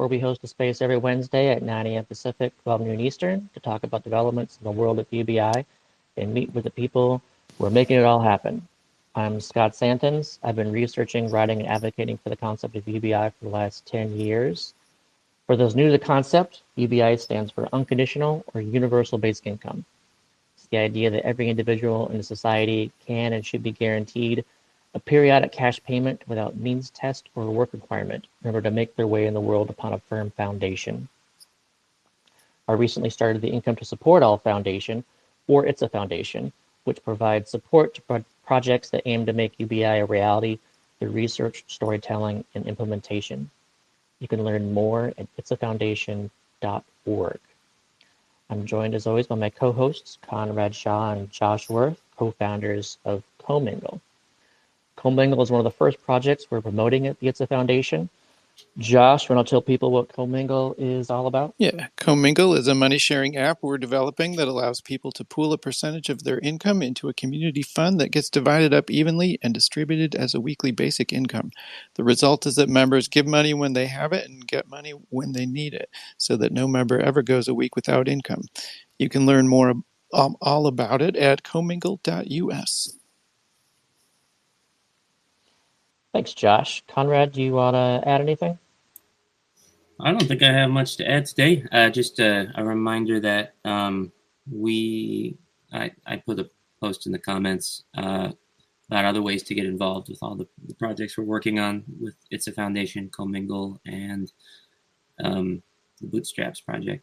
where we host a space every Wednesday at 9 a.m. Pacific, 12 noon Eastern, to talk about developments in the world of UBI and meet with the people who are making it all happen. I'm Scott Santens. I've been researching, writing, and advocating for the concept of UBI for the last 10 years. For those new to the concept, UBI stands for Unconditional or Universal Basic Income. It's the idea that every individual in a society can and should be guaranteed a periodic cash payment without means test or work requirement in order to make their way in the world upon a firm foundation. I recently started the Income to Support All Foundation, or ITSA Foundation, which provides support to projects that aim to make UBI a reality through research, storytelling, and implementation. You can learn more at itsafoundation.org. I'm joined as always by my co-hosts, Conrad Shaw and Josh Worth, co-founders of Comingle. Comingle is one of the first projects we're promoting at the ITSA Foundation. Josh, want to tell people what Comingle is all about? Yeah, Comingle is a money-sharing app we're developing that allows people to pool a percentage of their income into a community fund that gets divided up evenly and distributed as a weekly basic income. The result is that members give money when they have it and get money when they need it, so that no member ever goes a week without income. You can learn more all about it at comingle.us. Thanks, Josh. Conrad, do you want to add anything? I don't think I have much to add today. Just a reminder that I put a post in the comments about other ways to get involved with all the projects we're working on with ITSA Foundation, Comingle, and the Bootstraps project.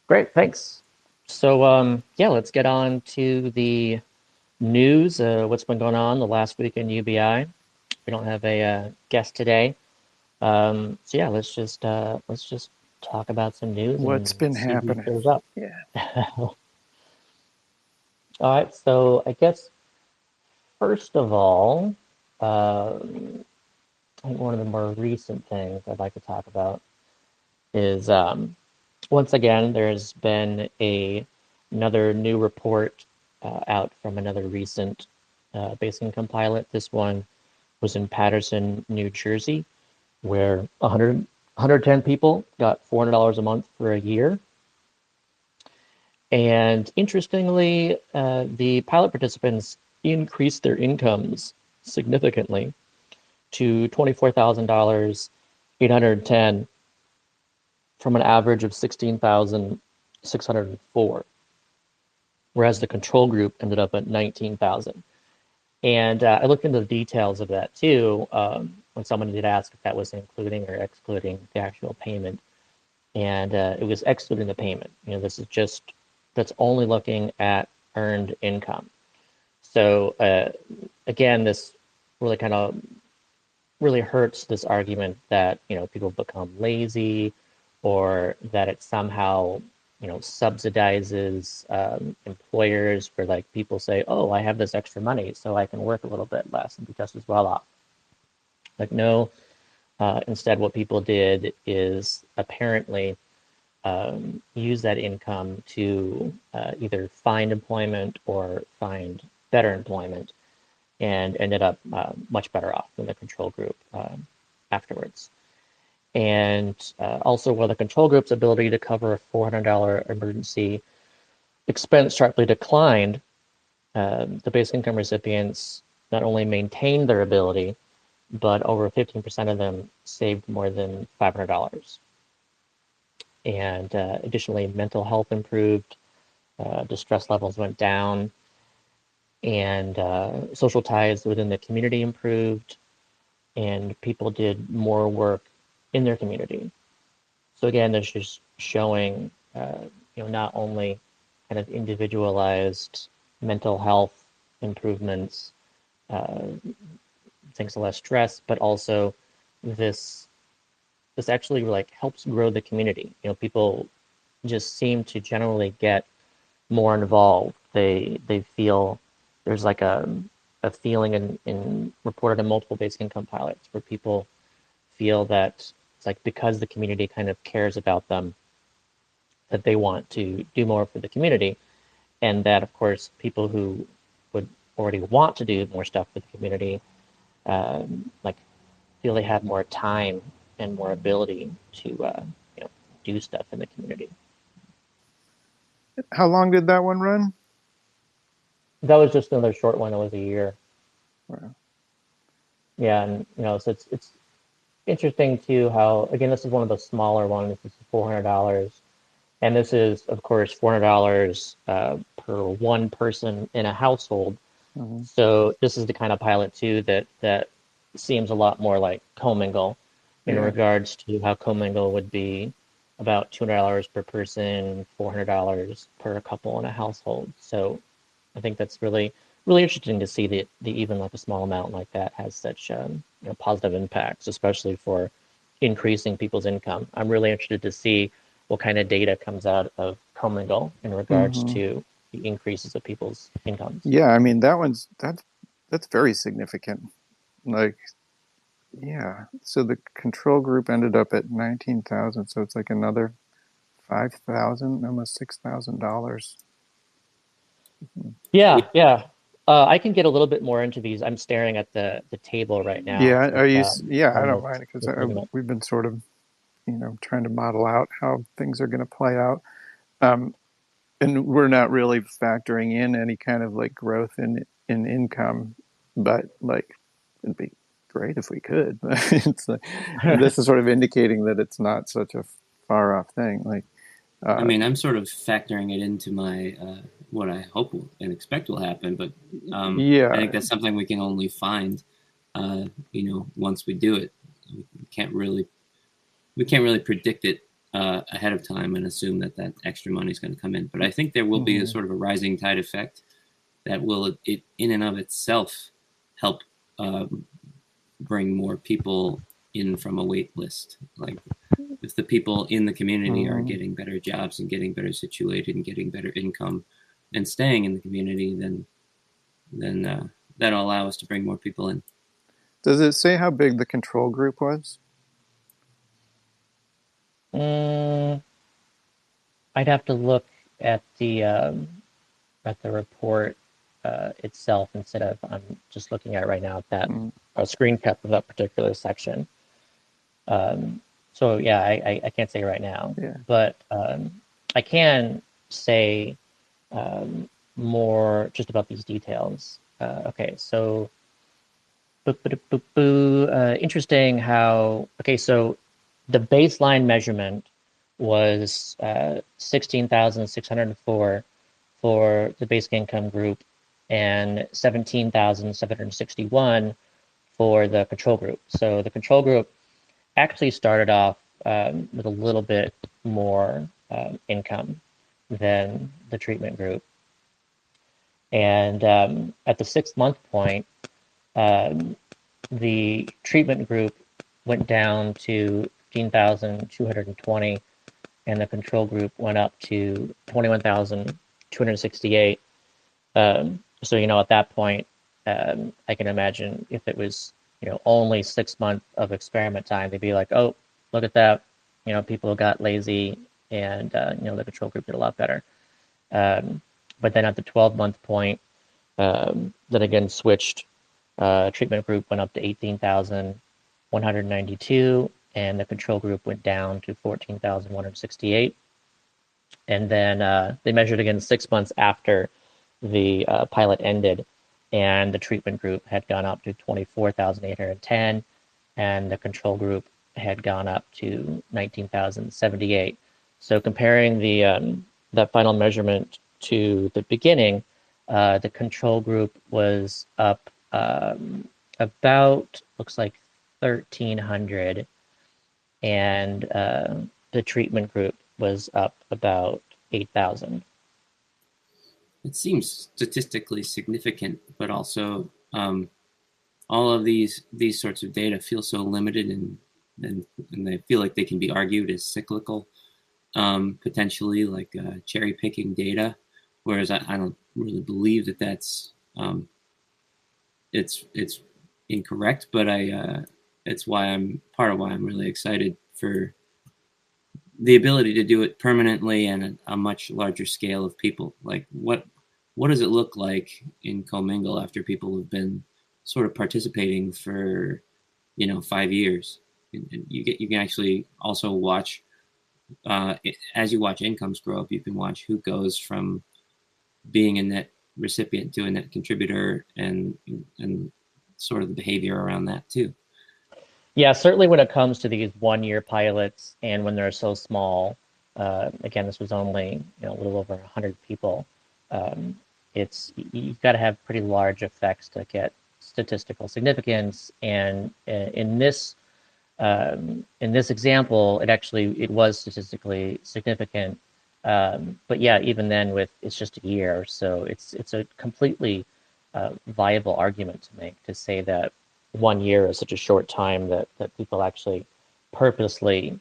Great, thanks. So, let's get on to the news, what's been going on the last week in UBI. We don't have a guest today. Let's just talk about some news. What's been happening? Who shows up. Yeah. All right, so I guess first of all, I think one of the more recent things I'd like to talk about is once again there's been another new report out from another recent basic income pilot. This one was in Paterson, New Jersey, where 110 people got $400 a month for a year. And interestingly, the pilot participants increased their incomes significantly to $24,810 from an average of $16,604, whereas the control group ended up at $19,000. And I looked into the details of that too, when someone did ask if that was including or excluding the actual payment. And it was excluding the payment. This is that's only looking at earned income. So again, this really kind of hurts this argument that, people become lazy or that it somehow subsidizes employers where like people say, oh, I have this extra money, so I can work a little bit less and be just as well off. Like, no, instead what people did is apparently use that income to either find employment or find better employment and ended up much better off than the control group afterwards. And also, while the control group's ability to cover a $400 emergency expense sharply declined, the basic income recipients not only maintained their ability, but over 15% of them saved more than $500. And additionally, mental health improved, distress levels went down, and social ties within the community improved, and people did more work in their community. So again, this is showing, not only kind of individualized mental health improvements, thanks to less stress, but also this actually like helps grow the community. People just seem to generally get more involved. They feel there's like a feeling in reported in multiple basic income pilots where people feel that it's like because the community kind of cares about them, that they want to do more for the community, and that of course people who would already want to do more stuff for the community, like feel they have more time and more ability to do stuff in the community. How long did that one run? That was just another short one. It was a year. Wow. Yeah, and so it's interesting too how, again, this is one of the smaller ones. This is $400, and this is of course $400 per one person in a household. Mm-hmm. So this is the kind of pilot too that seems a lot more like Comingle in Yeah. regards to how Comingle would be about $200 per person, $400 per couple in a household. So I think that's really interesting to see the even like a small amount like that has such positive impacts, especially for increasing people's income. I'm really interested to see what kind of data comes out of Comingle in regards Mm-hmm. to the increases of people's incomes. Yeah, I mean that's very significant. Like, yeah. So the control group ended up at 19,000, so it's like another 5,000, almost $6,000. Yeah, yeah. I can get a little bit more into these. I'm staring at the table right now Yeah, with yeah, I on don't this mind it because this segment. we've been sort of, trying to model out how things are going to play out. Um, and we're not really factoring in any kind of like growth in income, but like it'd be great if we could. It's like, this is sort of indicating that it's not such a far off thing. Like, I mean, I'm sort of factoring it into my what I hope and expect will happen, but I yeah, think that's something we can only find, once we do it. We can't really predict it ahead of time and assume that extra money is going to come in. But I think there will be a mm-hmm. sort of a rising tide effect that will, it in and of itself, help bring more people in from a wait list. Like, if the people in the community are Mm-hmm. getting better jobs and getting better situated and getting better income and staying in the community, then that'll allow us to bring more people in. Does it say how big the control group was? Mm, I'd have to look at the report itself instead of I'm just looking at it right now at that Mm. a screen cap of that particular section. So yeah, I can't say right now, Yeah. but I can say more just about these details. Okay, so interesting how, okay, so the baseline measurement was 16,604 for the basic income group and 17,761 for the control group. So the control group actually started off with a little bit more income than the treatment group. And at the 6 month point, um, the treatment group went down to 15,220 and the control group went up to 21,268. So, at that point, I can imagine if it was, only 6 months of experiment time, they'd be like, oh, look at that. People got lazy and, the control group did a lot better. But then at the 12-month point, that again switched. Treatment group went up to 18,192, and the control group went down to 14,168. And then they measured again 6 months after the pilot ended, and the treatment group had gone up to 24,810, and the control group had gone up to 19,078. So comparing that final measurement to the beginning, the control group was up about, looks like 1,300, and the treatment group was up about 8,000. It seems statistically significant, but also all of these sorts of data feel so limited and they feel like they can be argued as cyclical, potentially like cherry picking data. Whereas I don't really believe that's it's incorrect, but it's why I'm part of why I'm really excited for the ability to do it permanently and a much larger scale of people. Like, what does it look like in Comingle after people have been sort of participating for 5 years. And you can actually also watch as you watch incomes grow up. You can watch who goes from being a net recipient to a net contributor, and sort of the behavior around that too. Yeah, certainly when it comes to these 1 year pilots and when they're so small, again, this was only a little over 100 people. It's you've got to have pretty large effects to get statistical significance. And in this example, it was statistically significant. But yeah, even then, it's just a year, so it's a completely viable argument to make to say that 1 year is such a short time that people actually purposely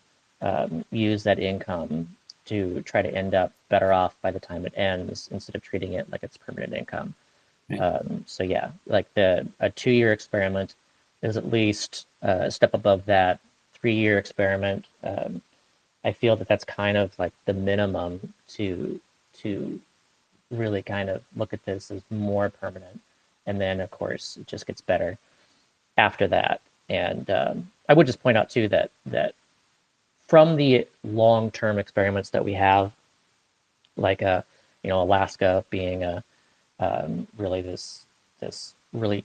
use that income to try to end up better off by the time it ends instead of treating it like it's permanent income. Right. So yeah, like a 2 year experiment is at least a step above that 3 year experiment. I feel that that's kind of like the minimum to really kind of look at this as more permanent, and then of course it just gets better after that. And I would just point out too that from the long-term experiments that we have, like Alaska being really this really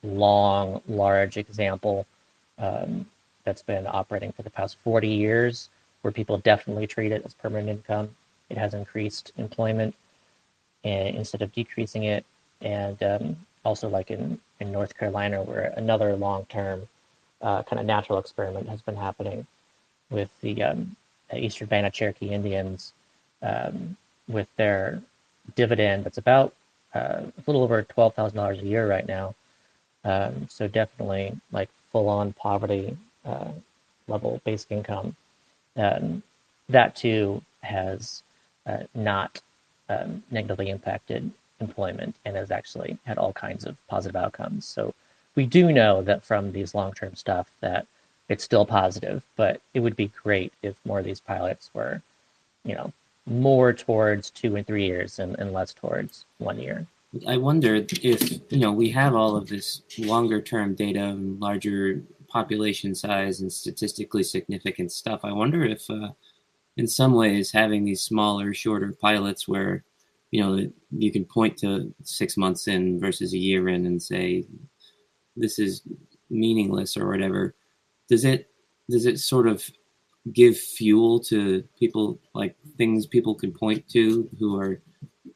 long, large example that's been operating for the past 40 years, where people definitely treat it as permanent income. It has increased employment instead of decreasing it. And also like in North Carolina, where another long-term kind of natural experiment has been happening with the Eastern Band of Cherokee Indians, with their dividend that's about a little over $12,000 a year right now. So definitely like full-on poverty level basic income. That too has not negatively impacted employment and has actually had all kinds of positive outcomes. So we do know that from these long-term stuff that it's still positive, but it would be great if more of these pilots were, more towards 2 and 3 years and less towards 1 year. I wonder if we have all of this longer term data and larger population size and statistically significant stuff. I wonder if in some ways having these smaller, shorter pilots where you can point to 6 months in versus a year in and say this is meaningless or whatever, does it sort of give fuel to people, like things people can point to who are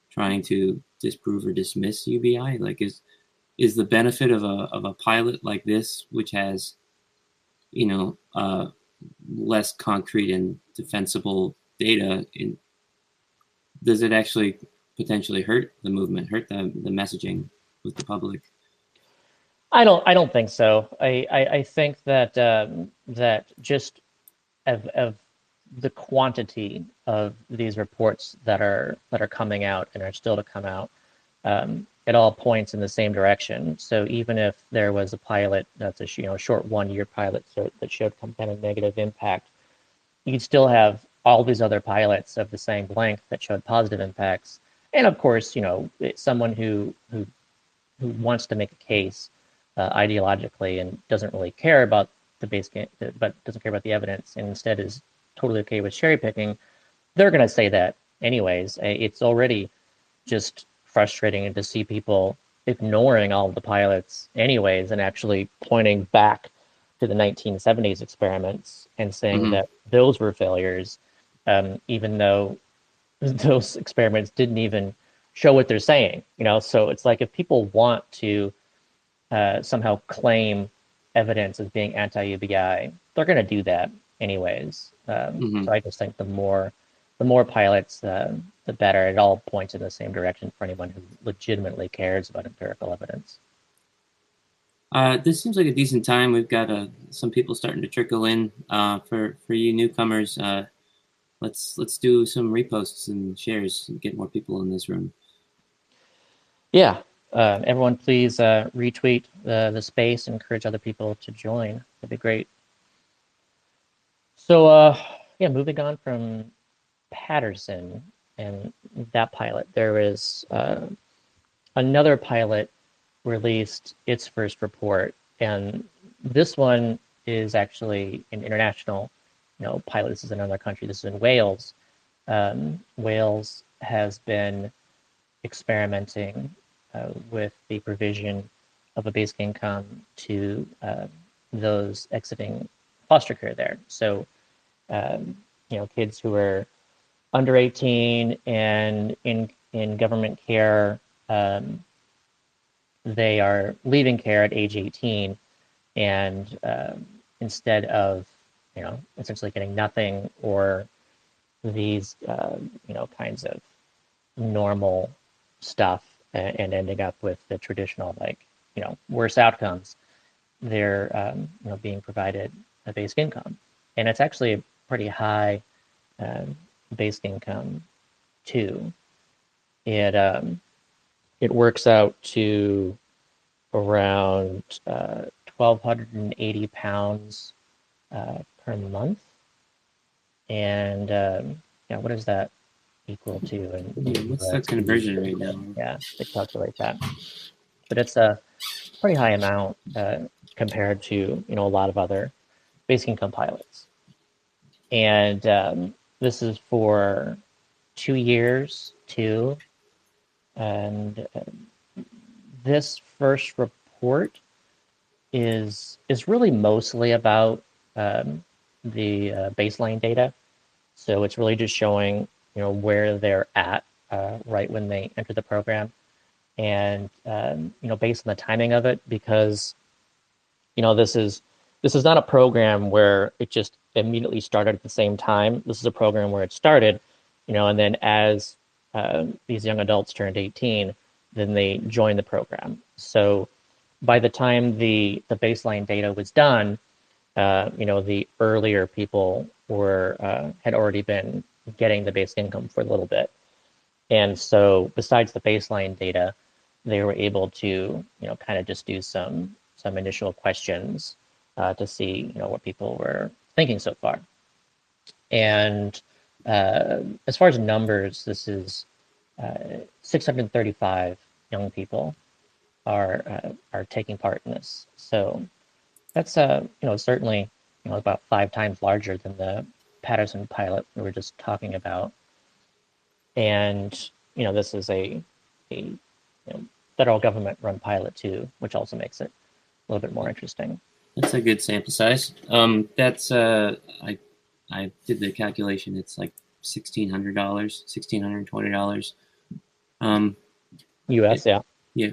trying to disprove or dismiss UBI? Like is the benefit of a pilot like this, which has less concrete and defensible data, does it actually potentially hurt the movement, hurt the messaging with the public? I don't think so. I think that that just of the quantity of these reports that are coming out and are still to come out, it all points in the same direction. So even if there was a pilot that's a short 1 year pilot that showed some kind of negative impact, you could still have all these other pilots of the same length that showed positive impacts. And of course, someone who wants to make a case ideologically and doesn't really care about the but doesn't care about the evidence, and instead is totally okay with cherry picking, they're going to say that anyways. It's already just frustrating to see people ignoring all of the pilots anyways and actually pointing back to the 1970s experiments and saying that those were failures, even though those experiments didn't even show what they're saying. So it's like if people want to somehow claim evidence as being anti-UBI, they're going to do that anyways. So I just think the more pilots, the better. It all points in the same direction for anyone who legitimately cares about empirical evidence. This seems like a decent time. We've got some people starting to trickle in. For you newcomers, let's do some reposts and shares and get more people in this room. Yeah. Everyone, please retweet the space and encourage other people to join. That'd be great. So, moving on from Patterson and that pilot, there was another pilot released its first report, and this one is actually an international, pilot. This is another country. This is in Wales. Wales has been experimenting with the provision of a basic income to those exiting foster care there. So, kids who are under 18 and in government care, they are leaving care at age 18, and instead of essentially getting nothing or these kinds of normal stuff and ending up with the traditional worse outcomes, they're being provided a basic income, and it's actually a pretty high basic income too. It works out to around 1,280 pounds per month, and what does that equal to what's the conversion rate now? Yeah, to calculate that, but it's a pretty high amount compared to a lot of other basic income pilots, and this is for 2 years too, and this first report is really mostly about the baseline data. So it's really just showing where they're at right when they enter the program, and based on the timing of it, because this is not a program where it just immediately started at the same time. This is a program where it started, and then as these young adults turned 18, then they joined the program. So by the time the baseline data was done, the earlier people had already been getting the basic income for a little bit. And so besides the baseline data, they were able to, kind of just do some initial questions to see, what people were thinking so far. And as far as numbers, this is 635 young people are taking part in this. So that's certainly about 5 times larger than the Patterson pilot we were just talking about. And this is a federal government run pilot too, which also makes it a little bit more interesting. That's a good sample size. That's I did the calculation. It's like $1,600, $1,620. US, yeah. Yeah.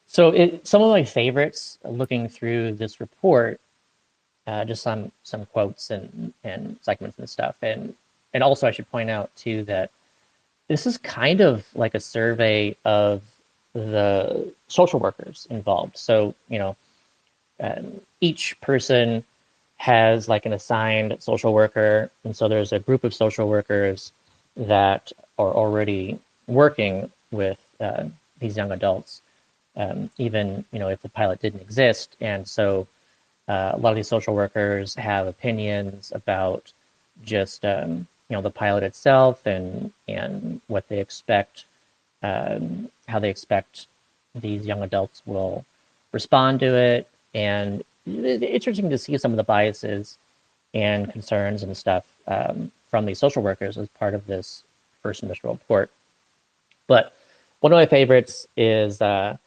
So some of my favorites looking through this report, just some quotes and segments and stuff, and also I should point out too that this is kind of like a survey of the social workers involved. So each person has like an assigned social worker, and so there's a group of social workers that are already working with these young adults, even if the pilot didn't exist. And so a lot of these social workers have opinions about just the pilot itself and what they expect, how they expect these young adults will respond to it. And it's interesting to see some of the biases and concerns and stuff from these social workers as part of this first initial report. But one of my favorites is that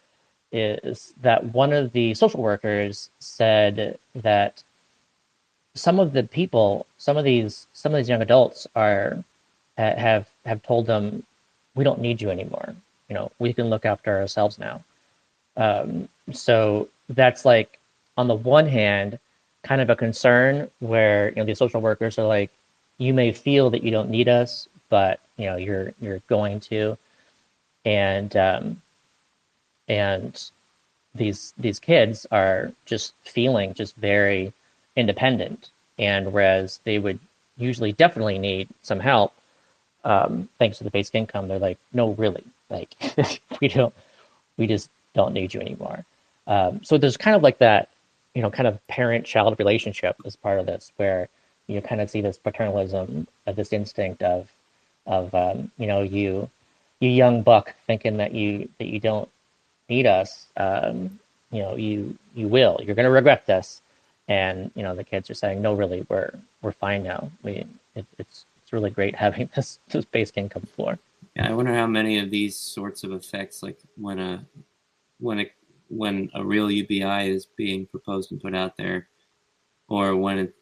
one of the social workers said that some of these young adults have told them, we don't need you anymore. We can look after ourselves now. So that's like, on the one hand, kind of a concern where the social workers are like, you may feel that you don't need us, but you're going to, and these kids are just feeling just very independent, and whereas they would usually definitely need some help, thanks to the basic income, they're like, no, really, like we just don't need you anymore. So there's kind of like that, kind of parent-child relationship as part of this, where you kind of see this paternalism, this instinct of you young buck thinking that you don't need us, you're going to regret this. And, the kids are saying, no, really, we're fine now. It's really great having this basic income floor. Yeah, I wonder how many of these sorts of effects, like when a real UBI is being proposed and put out there, or when it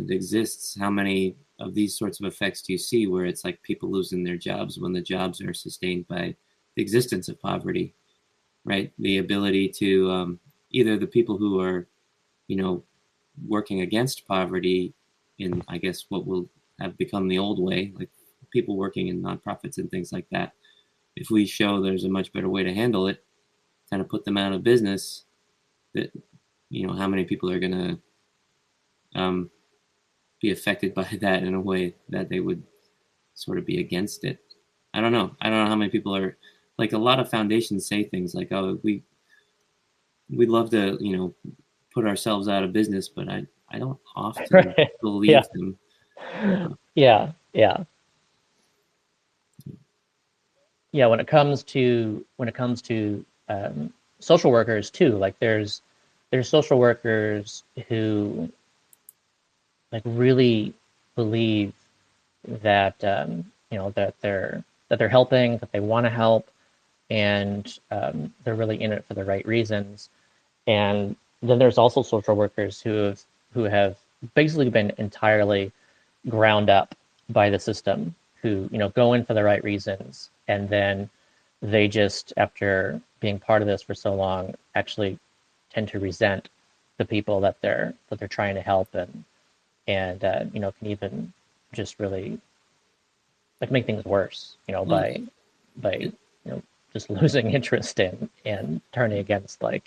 exists, how many of these sorts of effects do you see where it's like people losing their jobs when the jobs are sustained by the existence of poverty, right? The ability to either the people who are, working against poverty in, I guess, what will have become the old way, like people working in nonprofits and things like that. If we show there's a much better way to handle it, kind of put them out of business, that, how many people are going to be affected by that in a way that they would sort of be against it. I don't know how many people are, like, a lot of foundations say things like, oh, we'd love to, put ourselves out of business, but I don't often Right. believe them. Yeah. When it comes to social workers too, like there's social workers who like really believe that that they're helping, that they want to help, and they're really in it for the right reasons. And then there's also social workers who have basically been entirely ground up by the system, who go in for the right reasons, and then they just, after being part of this for so long, actually tend to resent the people that they're trying to help, and can even just really like make things worse, by just losing interest and turning against like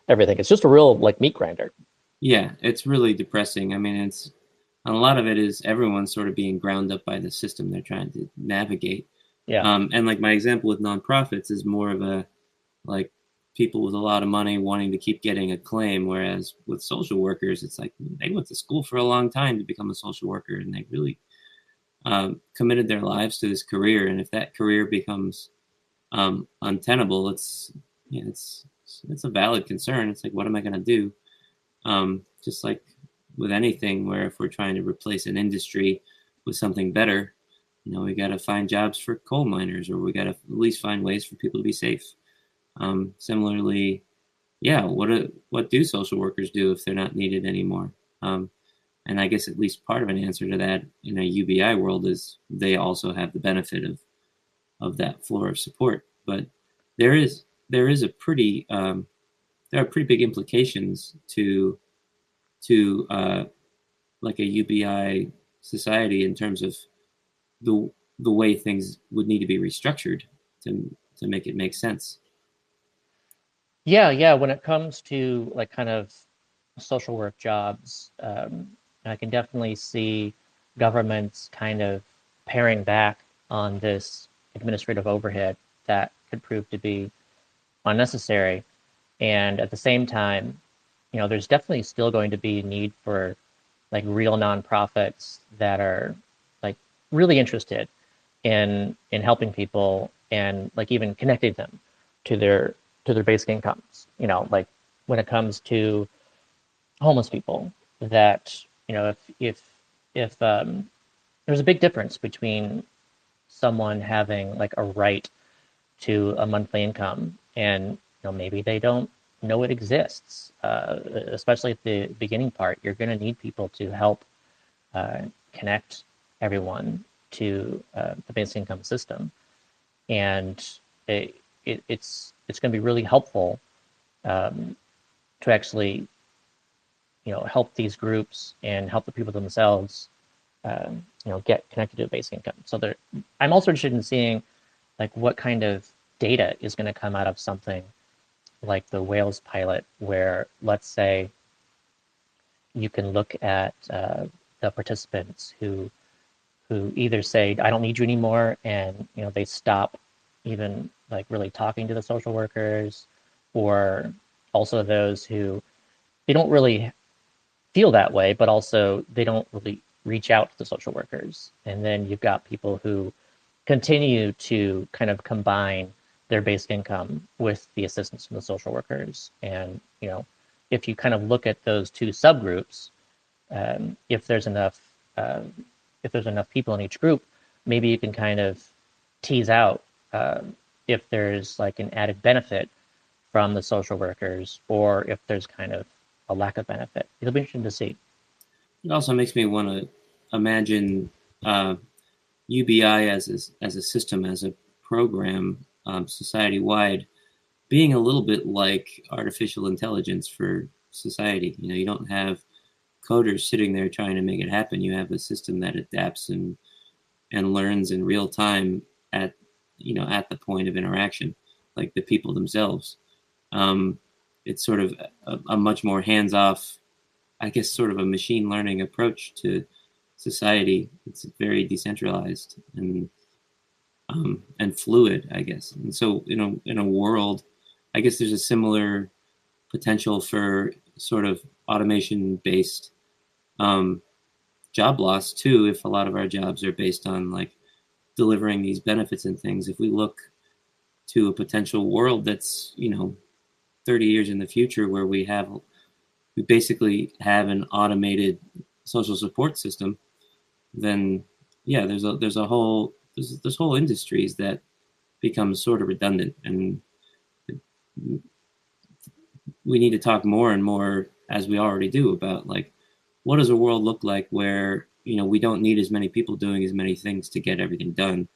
everything. It's just a real like meat grinder. Yeah, it's really depressing. I mean, a lot of it is everyone sort of being ground up by the system they're trying to navigate. Yeah. And like my example with nonprofits is more of a, like, people with a lot of money wanting to keep getting a claim, whereas with social workers, it's like they went to school for a long time to become a social worker, and they really committed their lives to this career. And if that career becomes untenable, it's a valid concern. It's like, what am I going to do? Just like with anything, where if we're trying to replace an industry with something better, we got to find jobs for coal miners, or we got to at least find ways for people to be safe. Similarly, yeah, what do social workers do if they're not needed anymore? And I guess at least part of an answer to that in a UBI world is they also have the benefit of that floor of support. But there are pretty big implications to like a UBI society in terms of the way things would need to be restructured to make it make sense. Yeah. When it comes to like kind of social work jobs, I can definitely see governments kind of paring back on this administrative overhead that could prove to be unnecessary. And at the same time, there's definitely still going to be a need for like real nonprofits that are like really interested in helping people and like even connecting them to their basic incomes. Like when it comes to homeless people, that if there's a big difference between someone having like a right to a monthly income and maybe they don't know it exists, especially at the beginning part. You're going to need people to help connect everyone to the basic income system, and it's going to be really helpful to actually help these groups and help the people themselves get connected to a basic income. So I'm also interested in seeing like what kind of data is going to come out of something like the Wales pilot, where let's say you can look at the participants who either say I don't need you anymore, and they stop even like really talking to the social workers, or also those who they don't really feel that way, but also they don't really reach out to the social workers. And then you've got people who continue to kind of combine their basic income with the assistance from the social workers. And, if you kind of look at those two subgroups, if there's enough people in each group, maybe you can kind of tease out if there's like an added benefit from the social workers, or if there's kind of a lack of benefit. It'll be interesting to see. It also makes me want to imagine UBI as a system, as a program, society-wide, being a little bit like artificial intelligence for society. You don't have coders sitting there trying to make it happen. You have a system that adapts and learns in real time at the point of interaction, like the people themselves. It's sort of a much more hands-off, I guess, sort of a machine learning approach to society. It's very decentralized and fluid, I guess. And so, in a world, I guess there's a similar potential for sort of automation-based job loss too, if a lot of our jobs are based on like delivering these benefits and things. If we look to a potential world that's 30 years in the future, where we basically have an automated social support system, then yeah, there's whole industries that become sort of redundant, and we need to talk more and more, as we already do, about like, what does a world look like where we don't need as many people doing as many things to get everything done?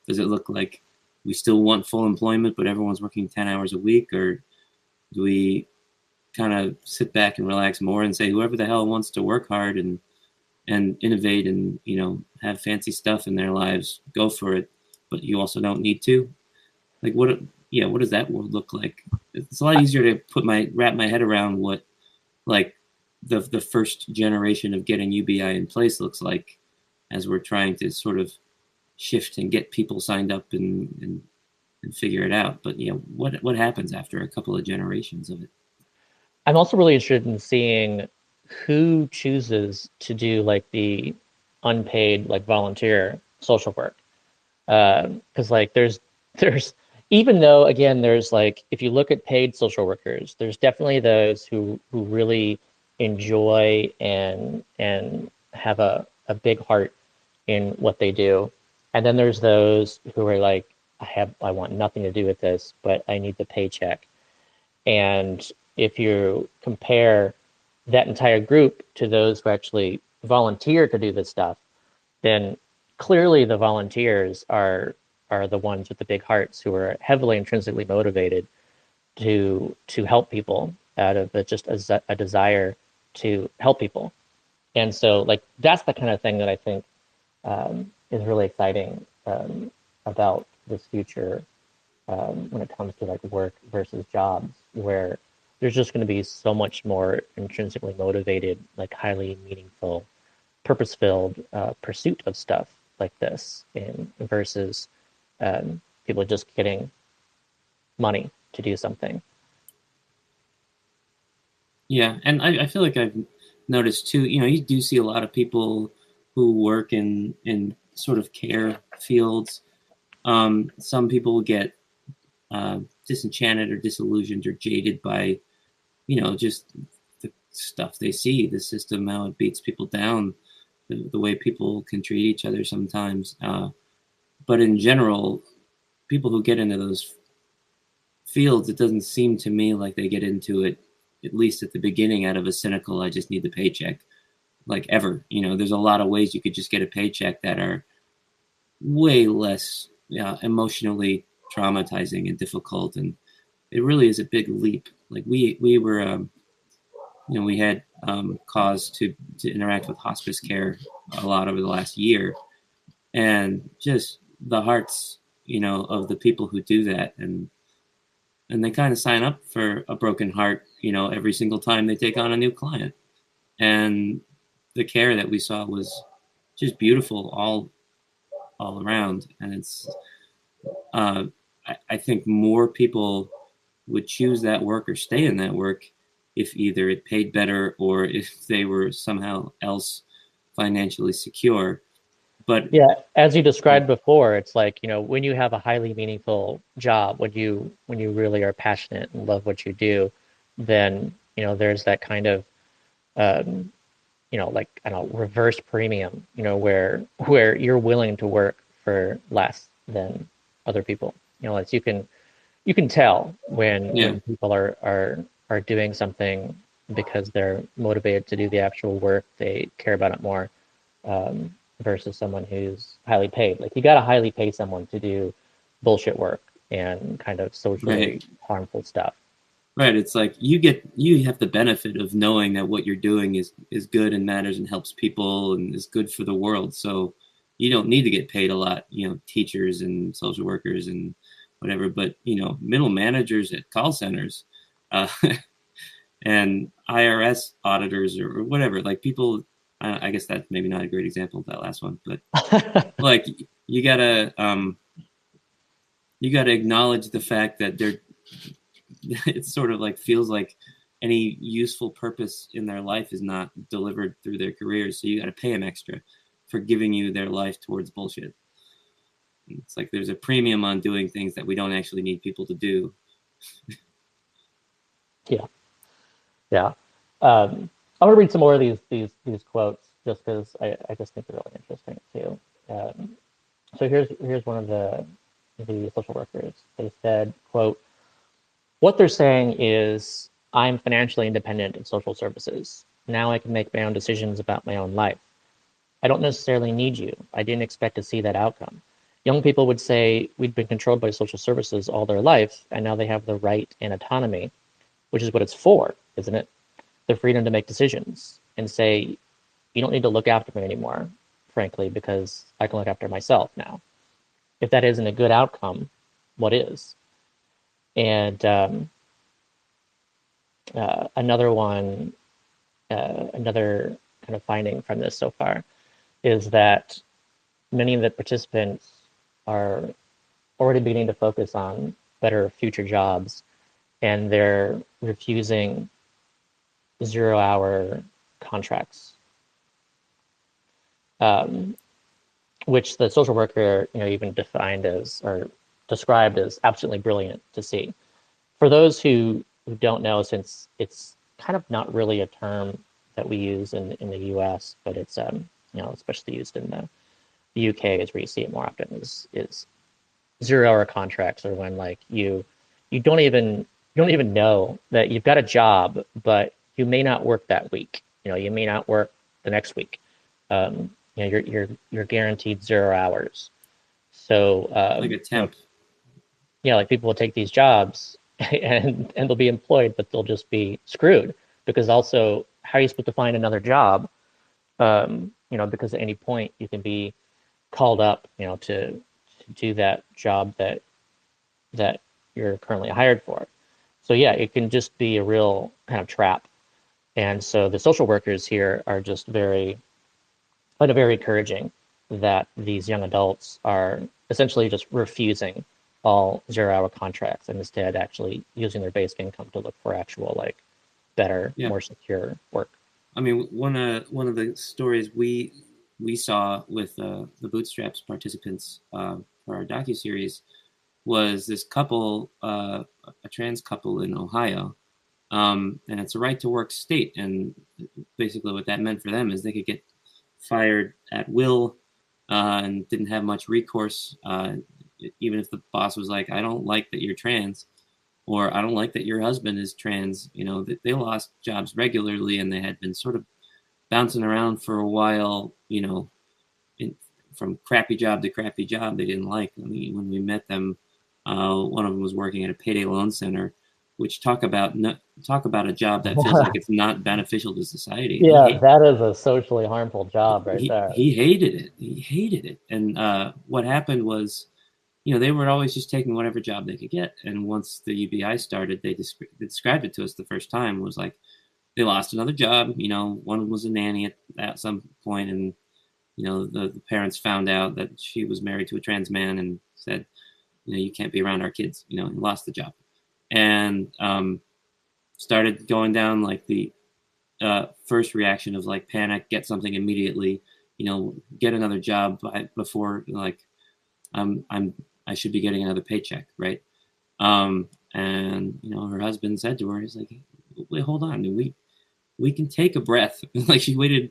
Does it look like we still want full employment, but everyone's working 10 hours a week? Or do we kind of sit back and relax more and say, whoever the hell wants to work hard and innovate and, have fancy stuff in their lives, go for it, but you also don't need to? Like, what does that world look like? It's a lot easier to wrap my head around what, like, the first generation of getting UBI in place looks like, as we're trying to sort of shift and get people signed up and figure it out. But what happens after a couple of generations of it? I'm also really interested in seeing who chooses to do like the unpaid, like volunteer social work. Because like there's even though, again, there's like, if you look at paid social workers, there's definitely those who really enjoy and have a big heart in what they do. And then there's those who are like, I want nothing to do with this, but I need the paycheck. And if you compare that entire group to those who actually volunteer to do this stuff, then clearly the volunteers are the ones with the big hearts, who are heavily intrinsically motivated to help people out of just a desire to help people. And so like that's the kind of thing that I think is really exciting about this future when it comes to like work versus jobs, where there's just going to be so much more intrinsically motivated, like highly meaningful, purpose-filled pursuit of stuff like this, versus people just getting money to do something. Yeah, and I feel like I've noticed too, you do see a lot of people who work in sort of care fields. Some people get disenchanted or disillusioned or jaded by, just the stuff they see, the system, how it beats people down, the way people can treat each other sometimes. But in general, people who get into those fields, it doesn't seem to me like they get into it, at least at the beginning, out of a cynical, I just need the paycheck, like ever. There's a lot of ways you could just get a paycheck that are way less emotionally traumatizing and difficult. And it really is a big leap. Like we were, we had cause to interact with hospice care a lot over the last year, and just the hearts, of the people who do that. And they kind of sign up for a broken heart, every single time they take on a new client. And the care that we saw was just beautiful all around. And it's, I think more people would choose that work or stay in that work if either it paid better or if they were somehow else financially secure. But Yeah, as you described before, it's like, when you have a highly meaningful job, when you really are passionate and love what you do, then, there's that kind of um, like, I don't know, reverse premium, where you're willing to work for less than other people. As you can tell yeah, when people are doing something because they're motivated to do the actual work, they care about it more, versus someone who's highly paid. Like, you got to highly pay someone to do bullshit work and kind of socially right. harmful stuff. Right. It's like you have the benefit of knowing that what you're doing is good and matters and helps people and is good for the world. So you don't need to get paid a lot, teachers and social workers and whatever, but middle managers at call centers, uh, and IRS auditors or whatever, like people, I guess that's maybe not a great example of that last one, but like you gotta um you gotta acknowledge the fact that they're it sort of like feels like any useful purpose in their life is not delivered through their careers. So you got to pay them extra for giving you their life towards bullshit. It's like there's a premium on doing things that we don't actually need people to do. Yeah, yeah. I want to read some more of these quotes just because I just think they're really interesting too. So here's one of the social workers. They said, quote, "What they're saying is, I'm financially independent in social services. Now I can make my own decisions about my own life. I don't necessarily need you. I didn't expect to see that outcome. Young people would say we'd been controlled by social services all their life, and now they have the right and autonomy, which is what it's for, isn't it? The freedom to make decisions and say, you don't need to look after me anymore, frankly, because I can look after myself now. If that isn't a good outcome, what is?" And another one, another kind of finding from this so far is that many of the participants are already beginning to focus on better future jobs, and they're refusing 0-hour contracts, um, which the social worker, even defined as or described as absolutely brilliant to see. For those who don't know, since it's kind of not really a term that we use in the U.S., but it's especially used in the UK, is where you see it more often. Is 0-hour contracts, or when like you don't even know that you've got a job, but you may not work that week. You may not work the next week. You're guaranteed 0 hours. So Like a temp. yeah, like people will take these jobs and they'll be employed, but they'll just be screwed, because also, how are you supposed to find another job? Because at any point you can be called up, to do that job that you're currently hired for. So yeah, it can just be a real kind of trap. And so the social workers here are just very encouraging that these young adults are essentially just refusing all 0-hour contracts and instead actually using their basic income to look for actual, like, better, Yeah. more secure work. I mean, one of the stories we saw with the Bootstraps participants for our docuseries was this couple, a trans couple in Ohio, and it's a right to work state. And basically, what that meant for them is they could get fired at will and didn't have much recourse. Even if the boss was like, "I don't like that you're trans," or "I don't like that your husband is trans," they lost jobs regularly, and they had been sort of bouncing around for a while, in, from crappy job to crappy job they didn't like. I mean, when we met them, one of them was working at a payday loan center, which talk about a job that feels like it's not beneficial to society. Yeah, that is a socially harmful job right there. He hated it. He hated it. And what happened was, they were always just taking whatever job they could get. And once the UBI started, they described it to us the first time. It was like they lost another job. One was a nanny at some point, and the parents found out that she was married to a trans man and said, you can't be around our kids. And lost the job, and started going down like the first reaction of like panic, get something immediately. get another job before like I should be getting another paycheck, right? And her husband said to her, he's like, wait, hold on, we can take a breath. Like she waited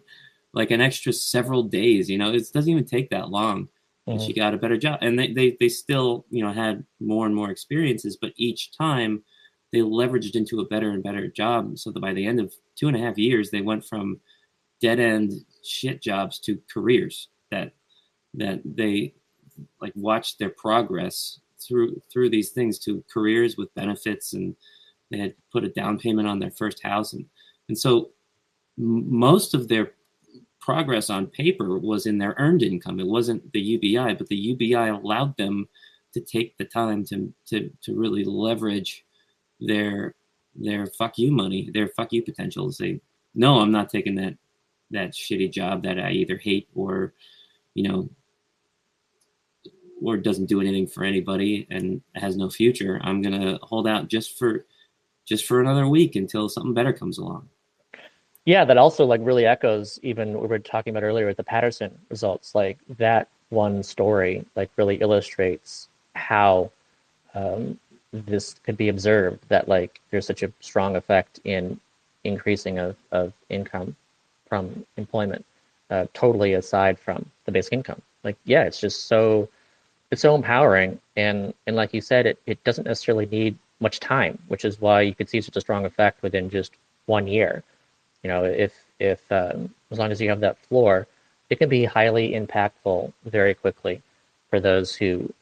like an extra several days. It doesn't even take that long. And she got a better job, and they still had more and more experiences, but each time they leveraged into a better and better job, so that by the end of 2.5 years they went from dead end shit jobs to careers that they like watched their progress through these things to careers with benefits, and they had put a down payment on their first house, and so most of their progress on paper was in their earned income. It wasn't the UBI, but the UBI allowed them to take the time to really leverage their fuck you money, their fuck you potential. Say, no, I'm not taking that shitty job that I either hate or or doesn't do anything for anybody and has no future. I'm gonna hold out just for another week until something better comes along. Yeah, that also like really echoes even what we were talking about earlier with the Patterson results. Like that one story like really illustrates how this could be observed, that like there's such a strong effect in increasing of income from employment, totally aside from the basic income. Like, yeah, it's so empowering, and like you said, it doesn't necessarily need much time, which is why you could see such a strong effect within just 1 year. If as long as you have that floor, it can be highly impactful very quickly for those who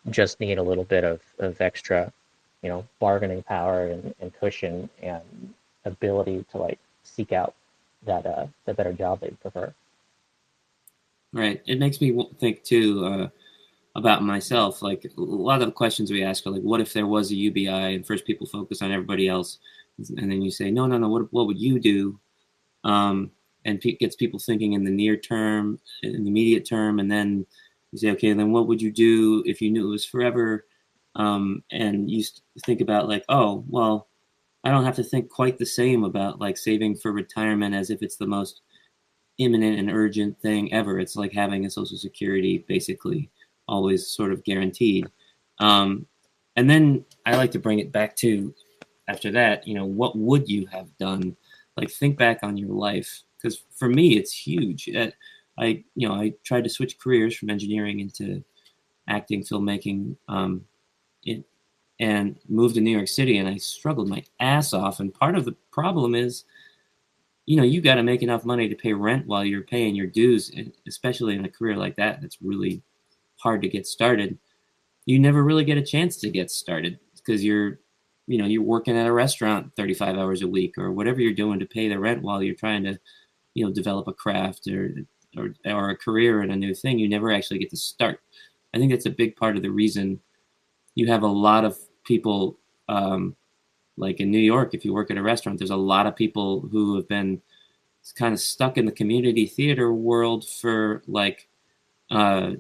just need a little bit of extra, bargaining power and cushion and ability to like seek out that the better job they prefer. Right. It makes me think too about myself. Like a lot of the questions we ask are like, what if there was a UBI? And first people focus on everybody else, and then you say, no. What would you do? And gets people thinking in the near term, in the immediate term, and then you say, okay, then what would you do if you knew it was forever? And you think about like, oh, well, I don't have to think quite the same about like saving for retirement as if it's the most imminent and urgent thing ever. It's like having a Social Security basically always sort of guaranteed. And then I like to bring it back to after that, what would you have done? Like think back on your life, because for me it's huge. I tried to switch careers from engineering into acting, filmmaking, and moved to New York City, and I struggled my ass off. And part of the problem is, you got to make enough money to pay rent while you're paying your dues, and especially in a career like that, that's really hard to get started. You never really get a chance to get started because you're working at a restaurant 35 hours a week or whatever you're doing to pay the rent while you're trying to, develop a craft or a career in a new thing. You never actually get to start. I think that's a big part of the reason you have a lot of people, like in New York, if you work at a restaurant, there's a lot of people who have been kind of stuck in the community theater world for like, 10,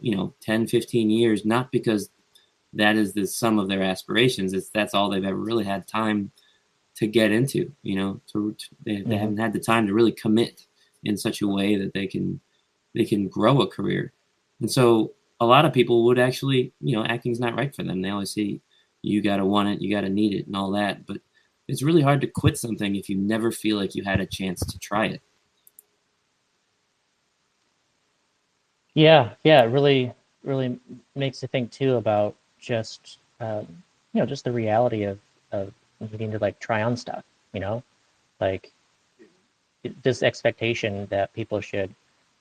15 years, not because that is the sum of their aspirations. That's all they've ever really had time to get into, they haven't had the time to really commit in such a way that they can grow a career. And so a lot of people would actually, acting's not right for them. They always say, you got to want it, you got to need it and all that. But it's really hard to quit something if you never feel like you had a chance to try it. Yeah, it really makes you think too about just just the reality of needing to like try on stuff, like this expectation that people should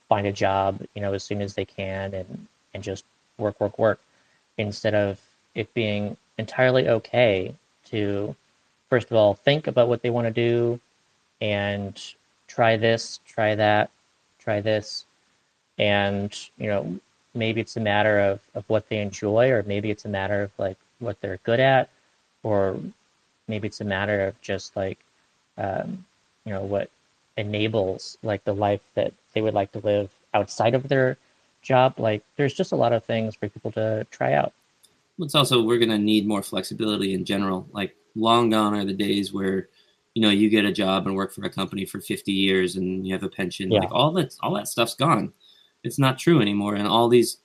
find a job, as soon as they can and just work instead of it being entirely okay to first of all think about what they want to do and try this, try that, try this. And maybe it's a matter of what they enjoy, or maybe it's a matter of like what they're good at, or maybe it's a matter of just like what enables like the life that they would like to live outside of their job. Like there's just a lot of things for people to try out. It's also, we're going to need more flexibility in general. Like long gone are the days where you get a job and work for a company for 50 years and you have a pension. Yeah. Like all that stuff's gone. it's not true anymore. And all these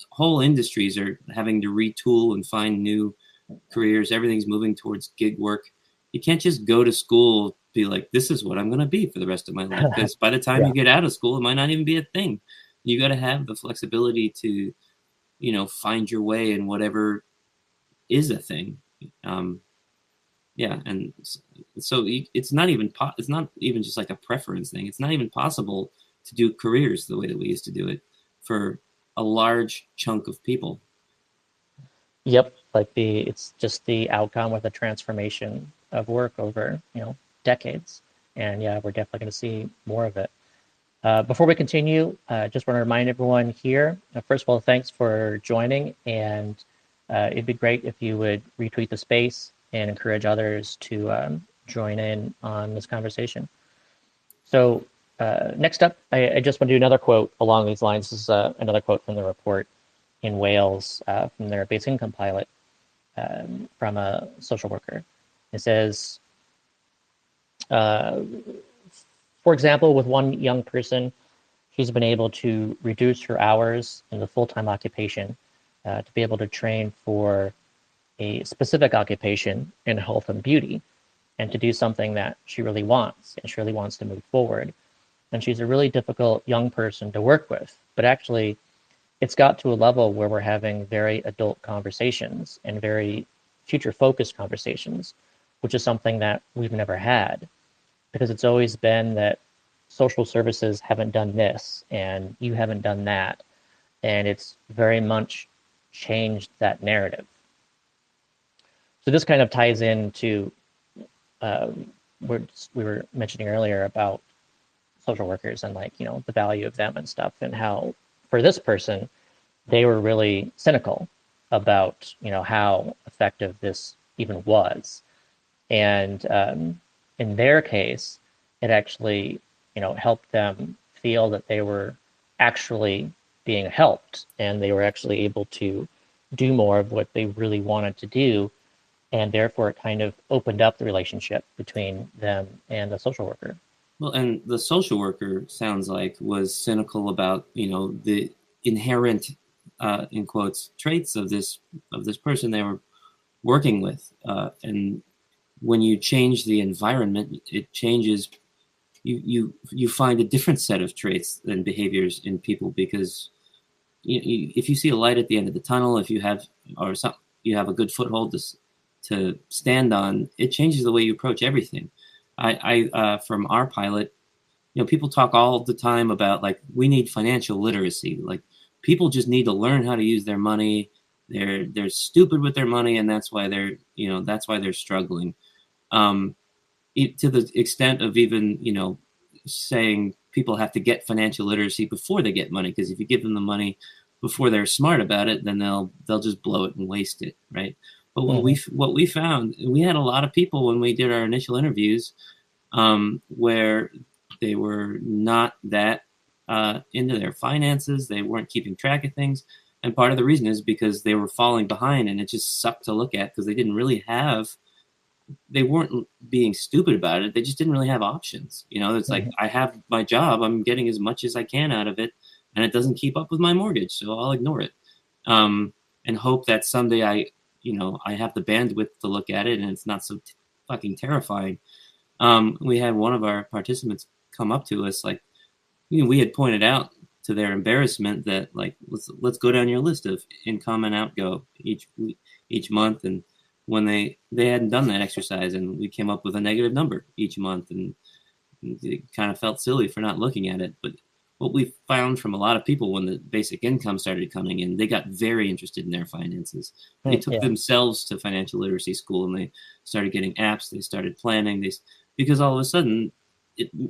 whole industries are having to retool and find new careers. Everything's moving towards gig work. You can't just go to school, be like, this is what I'm going to be for the rest of my life. Because by the time Yeah. you get out of school, it might not even be a thing. You got to have the flexibility to, find your way in whatever is a thing. Yeah, and so it's not even it's not even just like a preference thing. It's not even possible to do careers the way that we used to do it for a large chunk of people. Yep, like it's just the outcome with the transformation of work over, decades. And yeah, we're definitely going to see more of it. Before we continue, just want to remind everyone here, first of all, thanks for joining. And it'd be great if you would retweet the space and encourage others to join in on this conversation. So next up, I just want to do another quote along these lines. This is another quote from the report in Wales from their basic income pilot from a social worker. It says, for example, with one young person, she's been able to reduce her hours in the full-time occupation to be able to train for a specific occupation in health and beauty and to do something that she really wants, and she really wants to move forward. And she's a really difficult young person to work with, but actually it's got to a level where we're having very adult conversations and very future focused conversations, which is something that we've never had, because it's always been that social services haven't done this and you haven't done that. And it's very much changed that narrative. So this kind of ties into what we were mentioning earlier about social workers and the value of them and stuff, and how for this person, they were really cynical about how effective this even was. And in their case, it actually helped them feel that they were actually being helped and they were actually able to do more of what they really wanted to do, and therefore it kind of opened up the relationship between them and the social worker. Well, and the social worker sounds like was cynical about the inherent in quotes traits of this person they were working with, and when you change the environment, it changes. You find a different set of traits and behaviors in people, because if you see a light at the end of the tunnel, if you have you have a good foothold to stand on, it changes the way you approach everything. I from our pilot, people talk all the time about like we need financial literacy. Like people just need to learn how to use their money. They're stupid with their money, and that's why they're struggling. To the extent of even saying people have to get financial literacy before they get money, because if you give them the money before they're smart about it, then they'll just blow it and waste it, right? But what we found, we had a lot of people when we did our initial interviews where they were not that into their finances. They weren't keeping track of things. And part of the reason is because they were falling behind, and it just sucked to look at because they weren't being stupid about it. They just didn't really have options. It's like, I have my job. I'm getting as much as I can out of it, and it doesn't keep up with my mortgage, so I'll ignore it. And hope that someday I have the bandwidth to look at it and it's not so fucking terrifying. We had one of our participants come up to us, like, we had pointed out to their embarrassment that, like, let's go down your list of income and outgo each month. And when they hadn't done that exercise, and we came up with a negative number each month, and it kind of felt silly for not looking at it. But what we found from a lot of people when the basic income started coming in, they got very interested in their finances. They took themselves to financial literacy school, and they started getting apps. They started planning because all of a sudden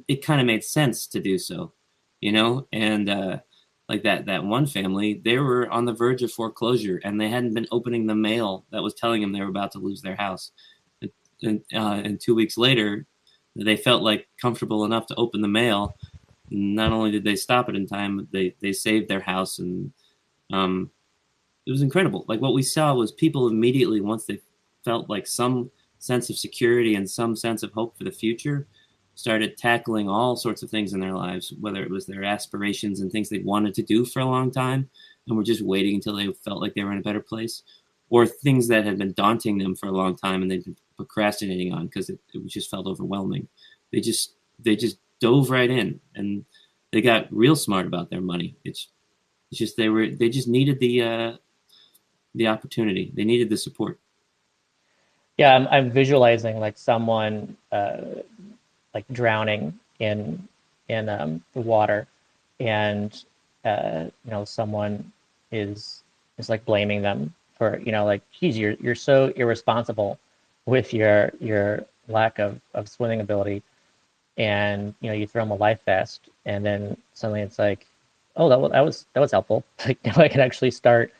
it kind of made sense to do so, and like that one family, they were on the verge of foreclosure, and they hadn't been opening the mail that was telling them they were about to lose their house. And 2 weeks later, they felt like comfortable enough to open the mail. Not only did they stop it in time, but they saved their house, and it was incredible. Like what we saw was people immediately, once they felt like some sense of security and some sense of hope for the future, started tackling all sorts of things in their lives, whether it was their aspirations and things they wanted to do for a long time and were just waiting until they felt like they were in a better place, or things that had been daunting them for a long time and they'd been procrastinating on because it just felt overwhelming. They just dove right in, and they got real smart about their money. It's just they just needed the opportunity. They needed the support. Yeah, I'm visualizing like someone like drowning in the water, and you know, someone is like blaming them for, you know, like, geez, you're so irresponsible with your lack of swimming ability, and you know, you throw them a life vest, and then suddenly it's like, oh, that was helpful. Like, now I can actually start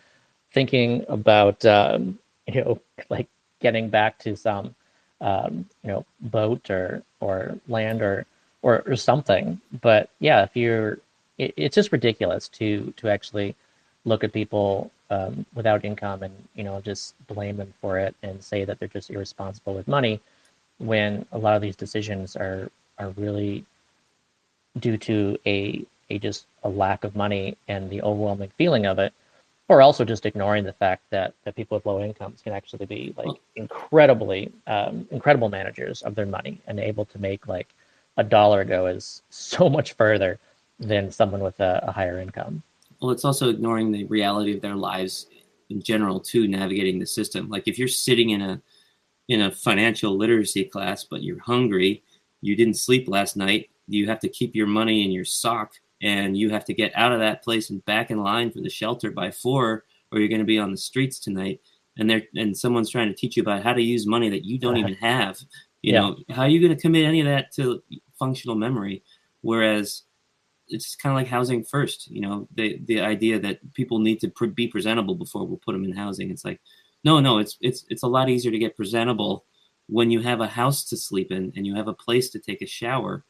thinking about you know, like getting back to some you know, boat or land or something. But yeah, if you're, it's just ridiculous to actually look at people without income and, you know, just blame them for it and say that they're just irresponsible with money, when a lot of these decisions are really due to a just a lack of money and the overwhelming feeling of it, or also just ignoring the fact that people with low incomes can actually be like incredibly incredible managers of their money and able to make like a dollar go is so much further than someone with a higher income. Well, it's also ignoring the reality of their lives in general too, navigating the system. Like if you're sitting in a financial literacy class, but you're hungry, you didn't sleep last night, you have to keep your money in your sock, and you have to get out of that place and back in line for the shelter by 4, or you're going to be on the streets tonight. And someone's trying to teach you about how to use money that you don't even have. You Yeah. know, how are you going to commit any of that to functional memory? Whereas it's kind of like housing first. You know, the idea that people need to be presentable before we'll put them in housing. It's like, no, it's a lot easier to get presentable when you have a house to sleep in and you have a place to take a shower.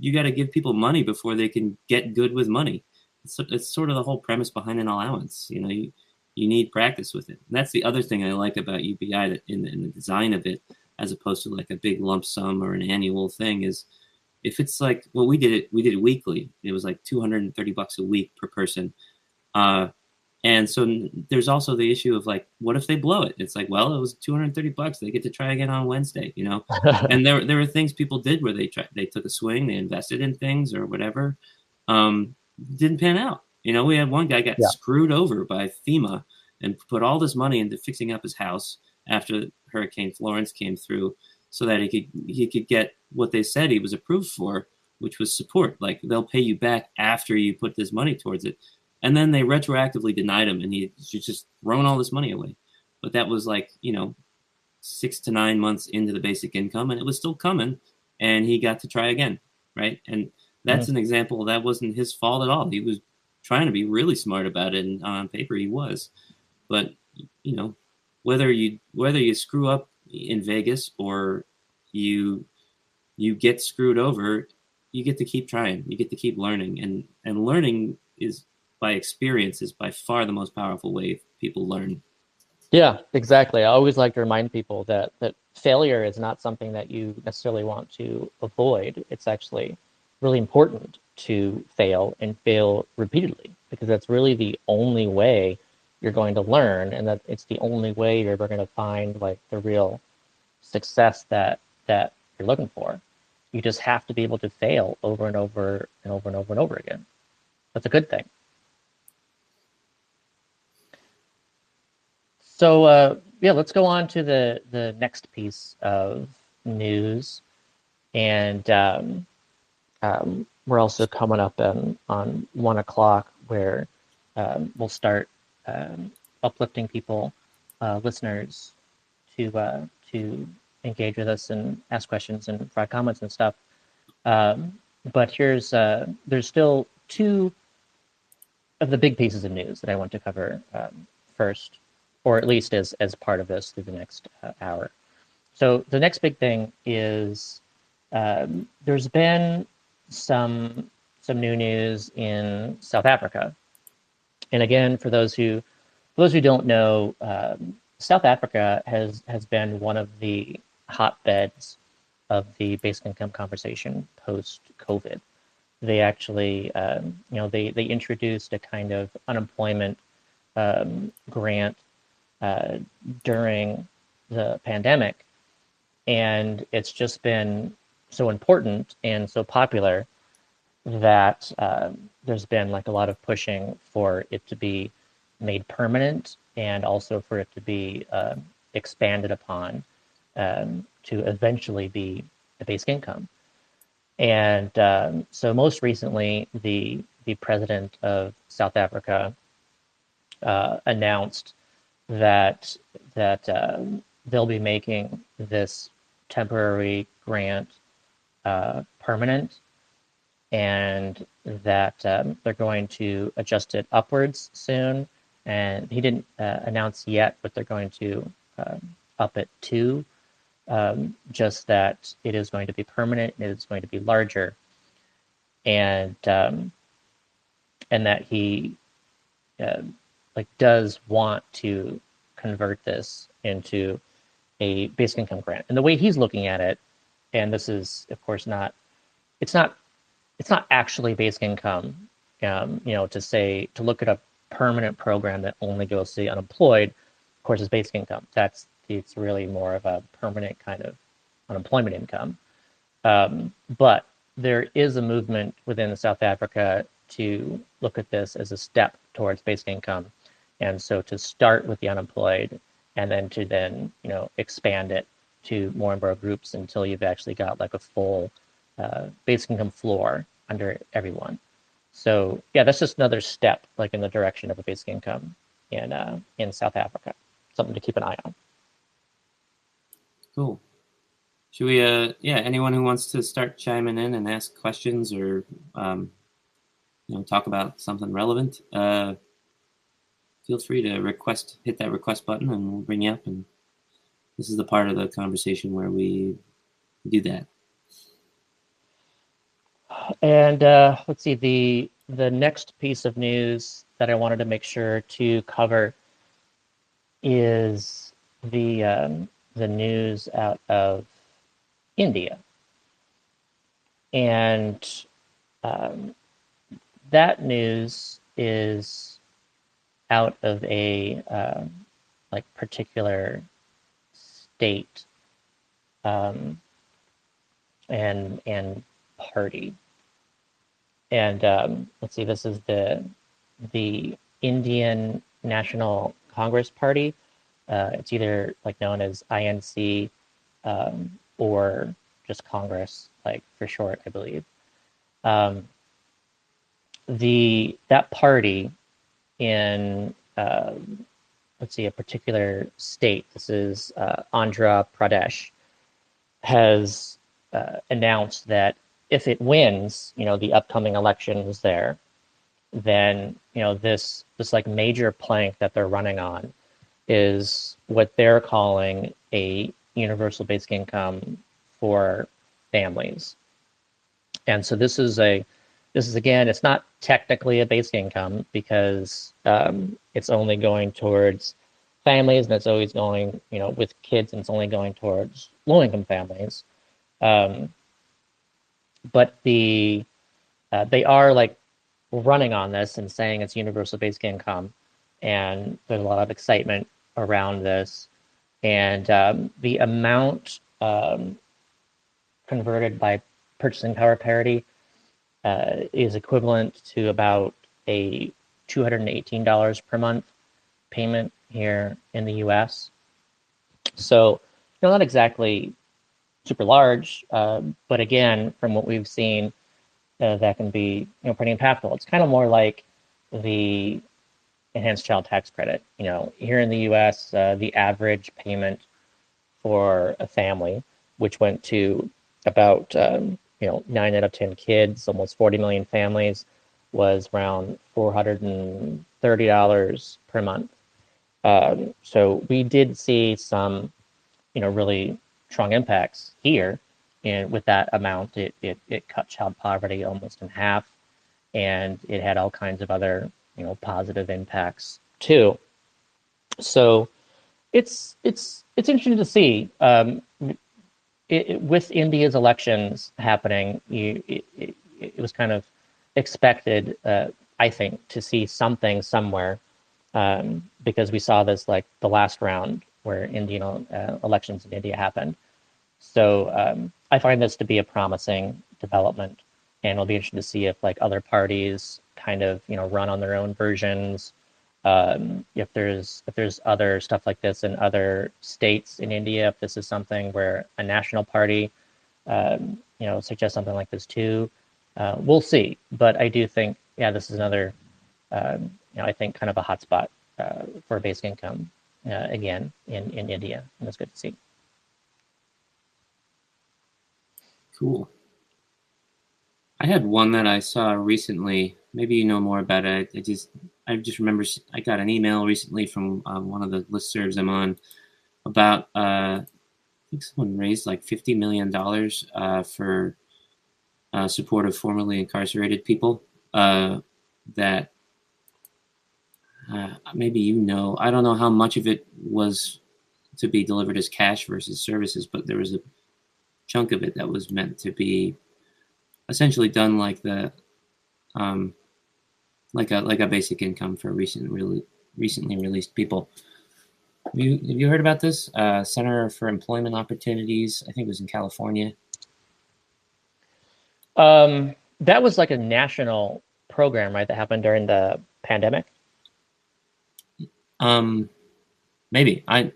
You got to give people money before they can get good with money. It's sort of the whole premise behind an allowance. You know, you need practice with it. And that's the other thing I like about UBI, that in the design of it, as opposed to like a big lump sum or an annual thing, is if it's like, well, we did it weekly. It was like $230 a week per person. And so there's also the issue of like, what if they blow it? It's like, well, it was $230. They get to try again on Wednesday, you know? And there were things people did where they took a swing, they invested in things or whatever. Didn't pan out. You know, we had one guy got screwed over by FEMA and put all this money into fixing up his house after Hurricane Florence came through, so that he could get what they said he was approved for, which was support. Like, they'll pay you back after you put this money towards it. And then they retroactively denied him, and he just thrown all this money away. But that was like, you know, 6 to 9 months into the basic income, and it was still coming, and he got to try again, right? And that's an example that wasn't his fault at all. He was trying to be really smart about it, and on paper he was. But, you know, whether you screw up in Vegas or you get screwed over, you get to keep trying. You get to keep learning, and learning is by experience is by far the most powerful way people learn. Yeah, exactly. I always like to remind people that failure is not something that you necessarily want to avoid. It's actually really important to fail and fail repeatedly, because that's really the only way you're going to learn, and that it's the only way you're ever going to find like the real success that you're looking for. You just have to be able to fail over and over and over and over and over again. That's a good thing. So yeah, let's go on to the next piece of news, and we're also coming up on 1 o'clock, where we'll start uplifting people, listeners, to engage with us and ask questions and provide comments and stuff. But there's still 2 of the big pieces of news that I want to cover first, or at least as part of this through the next hour. So the next big thing is there's been some new news in South Africa, and again, for those who don't know, South Africa has been one of the hotbeds of the basic income conversation post-COVID. They actually, they introduced a kind of unemployment grant during the pandemic, and it's just been so important and so popular that there's been like a lot of pushing for it to be made permanent and also for it to be expanded upon to eventually be a basic income. And so most recently, the president of South Africa announced that they'll be making this temporary grant permanent, and that they're going to adjust it upwards soon. And he didn't announce yet, but they're going to up it to just that it is going to be permanent and it's going to be larger, and that he does want to convert this into a basic income grant. And the way he's looking at it, and this is of course not, it's not actually basic income. To look at a permanent program that only goes to the unemployed, of course, is basic income. It's really more of a permanent kind of unemployment income. But there is a movement within South Africa to look at this as a step towards basic income, and so to start with the unemployed, and then to expand it to more and more groups until you've actually got like a full basic income floor under everyone. So yeah, that's just another step like in the direction of a basic income in South Africa. Something to keep an eye on. Cool. Should we, anyone who wants to start chiming in and ask questions or, talk about something relevant, feel free to hit that request button and we'll bring you up. And this is the part of the conversation where we do that. And let's see, the next piece of news that I wanted to make sure to cover is the news out of India. And that news is out of a particular state and party. And let's see, this is the Indian National Congress Party. It's either known as INC or just Congress, for short, I believe. That party in a particular state, this is Andhra Pradesh, has announced that if it wins, the upcoming elections there, then this major plank that they're running on is what they're calling a universal basic income for families. And so this is again, it's not technically a basic income because it's only going towards families, and it's always going, with kids, and it's only going towards low-income families. But they are running on this and saying it's universal basic income, and there's a lot of excitement around this. And the amount converted by purchasing power parity is equivalent to about a $218 per month payment here in the US. So, not exactly super large, but again, from what we've seen, that can be pretty impactful. It's kind of more like the enhanced child tax credit. Here in the US, the average payment for a family, which went to about 9 out of 10 kids, almost 40 million families, was around $430 per month. So we did see some, really strong impacts here. And with that amount, it cut child poverty almost in half, and it had all kinds of other, positive impacts too. So it's interesting to see. with India's elections happening, it was kind of expected, I think, to see something somewhere, because we saw this like the last round where Indian elections in India happened. So I find this to be a promising development, and it'll be interesting to see if like other parties kind of run on their own versions. If there's other stuff like this in other states in India, if this is something where a national party suggests something like this too, we'll see. But I do think, yeah, this is another, I think kind of a hotspot for basic income again in India, and it's good to see. Cool. I had one that I saw recently. Maybe you know more about it. I just remember I got an email recently from one of the listservs I'm on about I think someone raised like $50 million for support of formerly incarcerated people. That maybe I don't know how much of it was to be delivered as cash versus services, but there was a chunk of it that was meant to be essentially done like the like a basic income for recently released people. Have you heard about this? Center for Employment Opportunities, I think it was in California. That was like a national program, right? That happened during the pandemic. Maybe I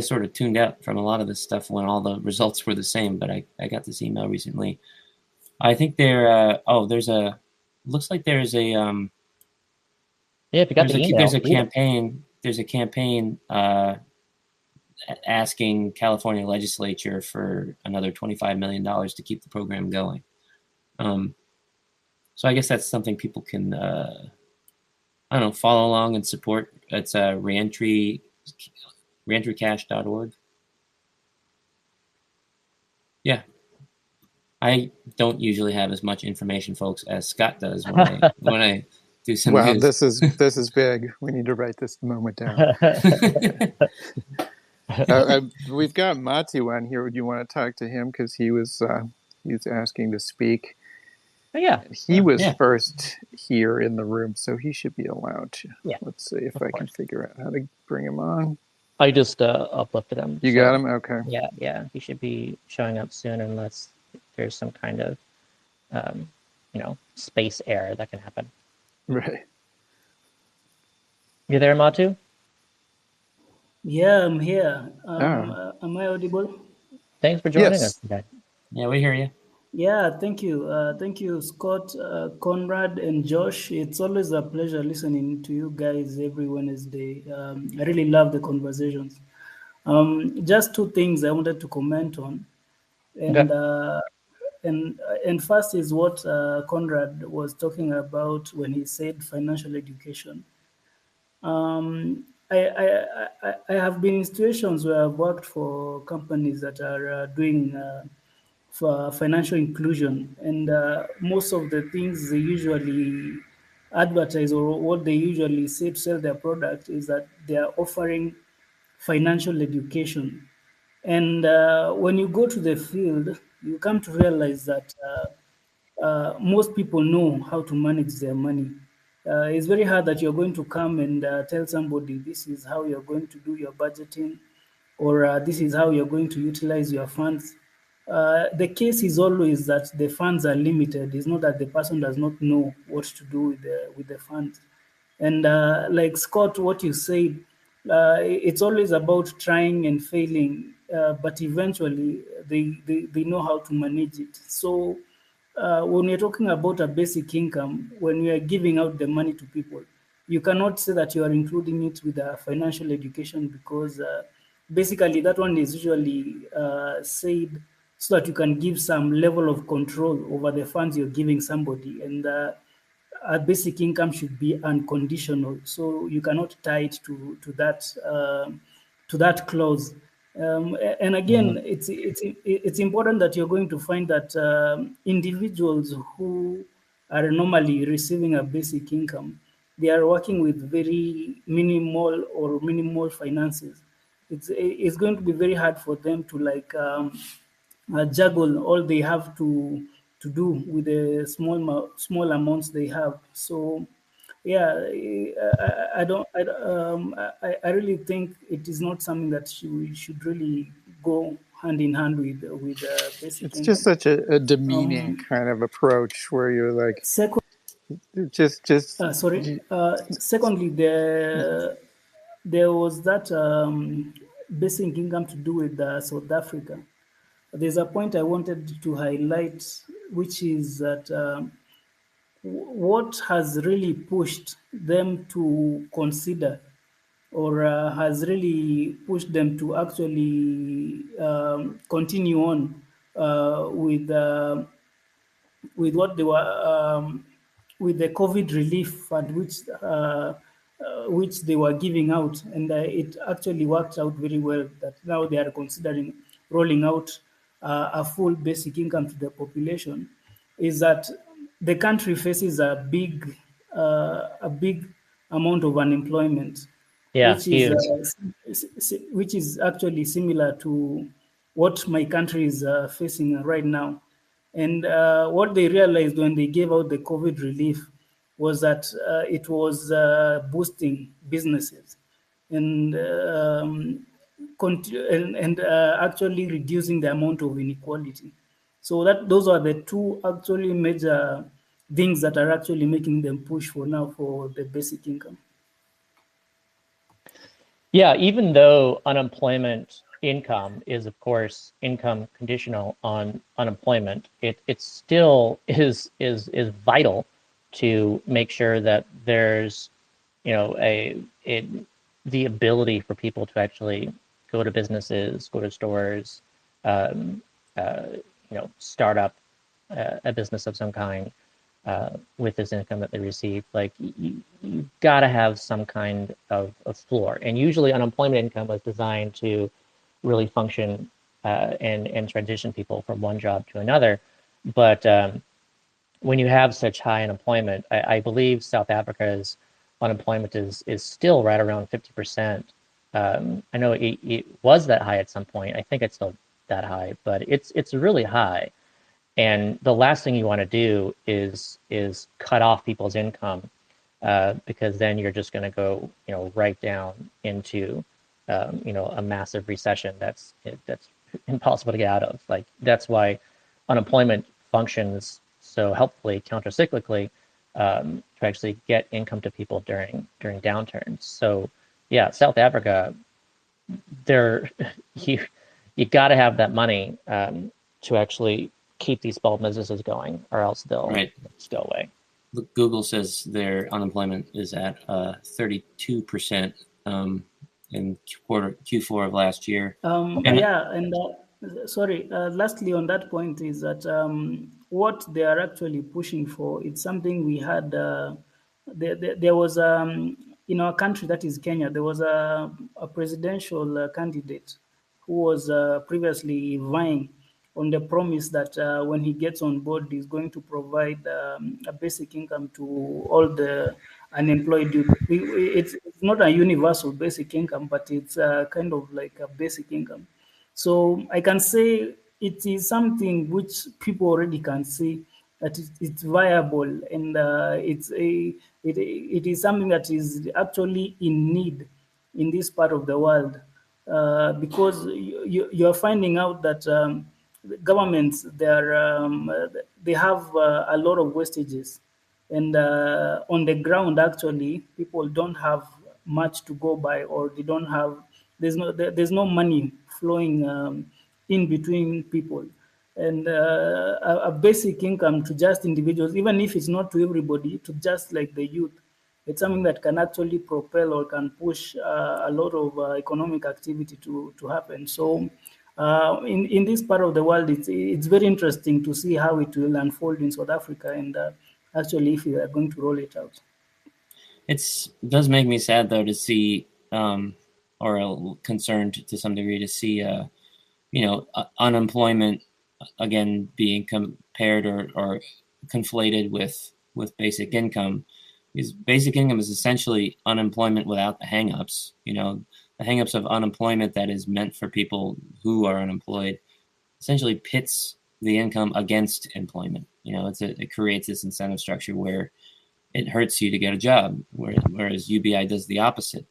sort of tuned out from a lot of this stuff when all the results were the same, but I got this email recently. I think looks like there's a yeah, if you got the email, there's a campaign asking California legislature for another $25 million to keep the program going. So I guess that's something people can I don't know, follow along and support. It's reentrycash.org. Yeah. I don't usually have as much information, folks, as Scott does when I do some Wow, news. this is big. We need to write this moment down. We've got Matu on here. Would you want to talk to him? Because he was asking to speak. Oh, yeah. He was first here in the room, so he should be allowed to. Yeah. Let's see if I can figure out how to bring him on. I just uplifted him. You got him? Okay. Yeah. He should be showing up soon unless there's some kind of, space error that can happen. Right. You there, Matu? Yeah, I'm here. Am I audible? Thanks for joining us today. Yeah, we hear you. Yeah, thank you. Thank you, Scott, Conrad, and Josh. It's always a pleasure listening to you guys every Wednesday. I really love the conversations. Just two things I wanted to comment on. And and first is what Conrad was talking about when he said financial education. I have been in situations where I've worked for companies that are doing for financial inclusion, and most of the things they usually advertise or what they usually say to sell their product is that they are offering financial education. And when you go to the field, you come to realize that most people know how to manage their money. It's very hard that you're going to come and tell somebody this is how you're going to do your budgeting, or this is how you're going to utilize your funds. The case is always that the funds are limited. It's not that the person does not know what to do with the funds. And like Scott, what you said, it's always about trying and failing, but eventually they know how to manage it. So when we're talking about a basic income, when we are giving out the money to people, you cannot say that you are including it with a financial education, because basically that one is usually said so that you can give some level of control over the funds you're giving somebody. And a basic income should be unconditional, so you cannot tie it to that clause. And again, it's important that you're going to find that individuals who are normally receiving a basic income, they are working with very minimal finances. It's going to be very hard for them to juggle all they have to do with the small amounts they have. So yeah, I don't I really think it is not something that we should really go hand in hand with basic It's just income. such a demeaning Um, kind of approach where you're like, second, just sorry. Secondly, there was that basic income to do with South Africa. There's a point I wanted to highlight, which is that what has really pushed them to consider or has really pushed them to actually continue on with what they were with the COVID relief fund, which they were giving out, and it actually worked out very well. That now they are considering rolling out a full basic income to the population. Is that the country faces a big amount of unemployment, Yeah, which is huge. which is actually similar to what my country is facing right now. And what they realized when they gave out the COVID relief was that it was boosting businesses and actually reducing the amount of inequality. So that those are the two actually major things that are actually making them push for now for the basic income. Yeah, even though unemployment income is, of course, income conditional on unemployment, it still is vital to make sure that there's, you know, the ability for people to actually go to businesses, go to stores, um, uh, start up a business of some kind with this income that they receive. Like you got to have some kind of floor, and usually unemployment income was designed to really function and transition people from one job to another. But when you have such high unemployment, I believe South Africa's unemployment is still right around 50%. I know it was that high at some point. I think it's still that high, but it's really high. And the last thing you want to do is cut off people's income because then you're just going to go right down into a massive recession that's impossible to get out of. Like that's why unemployment functions so helpfully countercyclically to actually get income to people during downturns. So yeah, South Africa, there you got to have that money to actually keep these small businesses going, or else they'll just go away. Google says their unemployment is at 32% in Q4 of last year. Sorry. Lastly, on that point is that what they are actually pushing for, it's something we had. There was in our country, that is Kenya, there was a presidential candidate who was previously vying on the promise that when he gets on board, he's going to provide a basic income to all the unemployed youth. It's not a universal basic income, but it's kind of like a basic income. So I can say it is something which people already can see that it's viable, and it is something that is actually in need in this part of the world, because you're finding out that governments they have a lot of wastages, and on the ground actually people don't have much to go by, or they don't have there's no money flowing in between people, and a basic income to just individuals, even if it's not to everybody, to just like the youth, it's something that can actually propel or can push a lot of economic activity to happen. So in this part of the world, it's very interesting to see how it will unfold in South Africa, and actually if we are going to roll it out. It does make me sad though to see, or concerned to some degree to see, unemployment again being compared or conflated with basic income. Because basic income is essentially unemployment without the hangups. The hangups of unemployment that is meant for people who are unemployed. essentially pits the income against employment. It creates this incentive structure where it hurts you to get a job, whereas UBI does the opposite.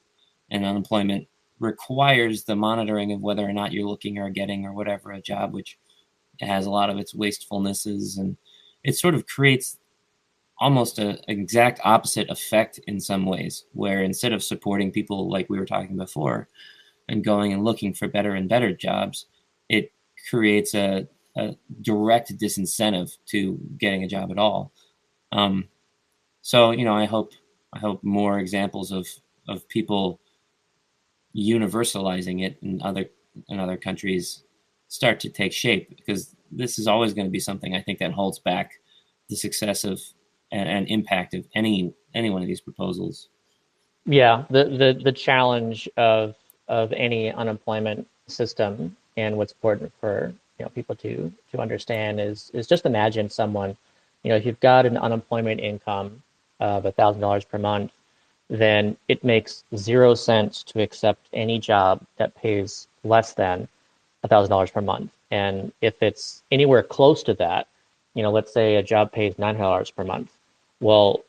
And unemployment requires the monitoring of whether or not you're looking or getting or whatever a job, which has a lot of its wastefulnesses, and it sort of creates almost an exact opposite effect in some ways, where instead of supporting people like we were talking before and going and looking for better and better jobs, it creates a direct disincentive to getting a job at all. So I hope more examples of people universalizing it in other countries start to take shape, because this is always going to be something I think that holds back the success of and impact of any one of these proposals. Yeah, the challenge of any unemployment system, and what's important for people to understand is just imagine someone, if you've got an unemployment income of $1,000 per month, then it makes 0 cents to accept any job that pays less than $1,000 per month. And if it's anywhere close to that, let's say a job pays $900 per month, well,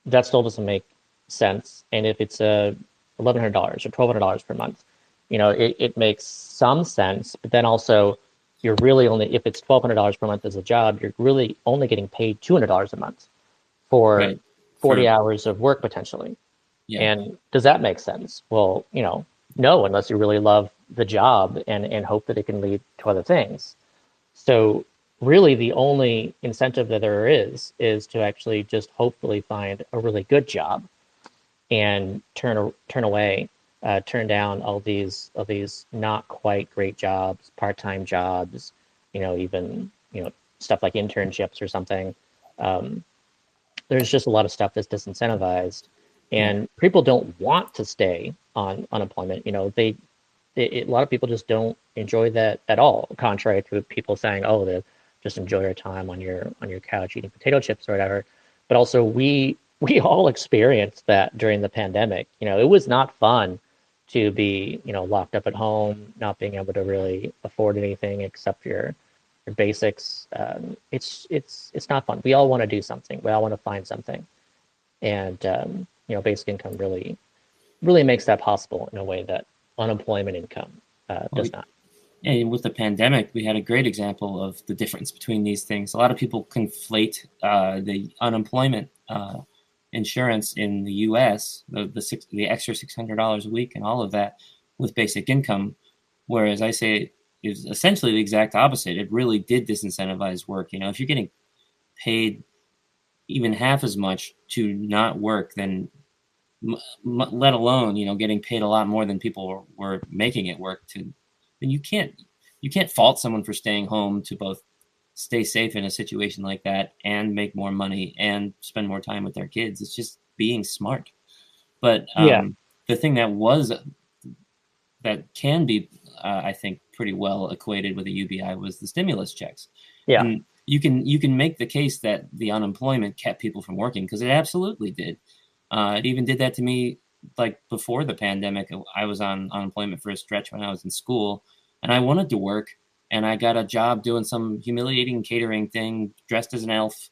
that still doesn't make sense. And if it's $1,100 or $1,200 per month, it makes some sense. But then also, you're really only, if it's $1,200 per month as a job, you're really only getting paid $200 a month for Right. 40 hours of work potentially. Yeah. And does that make sense? Well, no, unless you really love the job and hope that it can lead to other things. So really the only incentive that there is to actually just hopefully find a really good job and turn down all these not quite great jobs, part-time jobs, even stuff like internships or something. There's just a lot of stuff that's disincentivized, and people don't want to stay on unemployment. A lot of people just don't enjoy that at all, contrary to people saying, oh, they just enjoy your time on your couch eating potato chips or whatever. But also we all experienced that during the pandemic. It was not fun to be locked up at home, not being able to really afford anything except your basics. It's not fun. We all want to do something. We all want to find something, and basic income really makes that possible in a way that unemployment income does not. And with the pandemic, we had a great example of the difference between these things. A lot of people conflate the unemployment insurance in the U.S., the extra $600 a week and all of that, with basic income, whereas I say it was essentially the exact opposite. It really did disincentivize work. If you're getting paid even half as much to not work, then let alone getting paid a lot more than people were making it work to, then you can't fault someone for staying home to both stay safe in a situation like that and make more money and spend more time with their kids. It's just being smart. But the thing that can be I think pretty well equated with a UBI was the stimulus checks. Yeah. And you can make the case that the unemployment kept people from working, because it absolutely did. It even did that to me, like before the pandemic. I was on unemployment for a stretch when I was in school, and I wanted to work, and I got a job doing some humiliating catering thing, dressed as an elf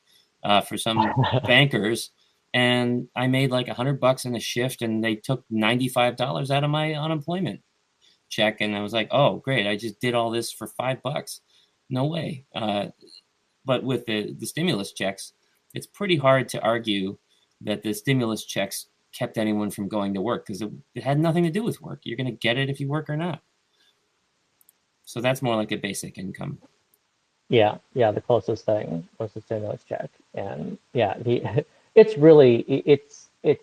for some bankers, and I made like $100 in a shift, and they took $95 out of my unemployment check, and I was like, oh great, I just did all this for $5. No way. But with the stimulus checks, it's pretty hard to argue that the stimulus checks kept anyone from going to work, because it had nothing to do with work. You're going to get it if you work or not. So that's more like a basic income. Yeah, the closest thing was the stimulus check, and it's really I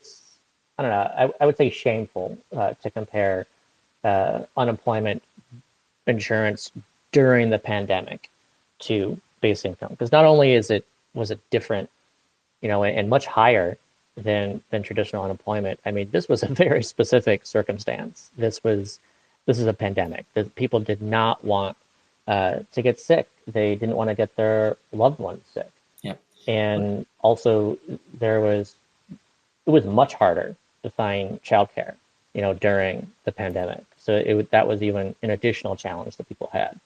don't know. I would say shameful to compare unemployment insurance during the pandemic to base income, because not only was it different, and much higher than traditional unemployment. I mean, this was a very specific circumstance. This is a pandemic. That people did not want to get sick. They didn't want to get their loved ones sick. Yeah. And also it was much harder to find childcare, during the pandemic. So that was even an additional challenge that people had.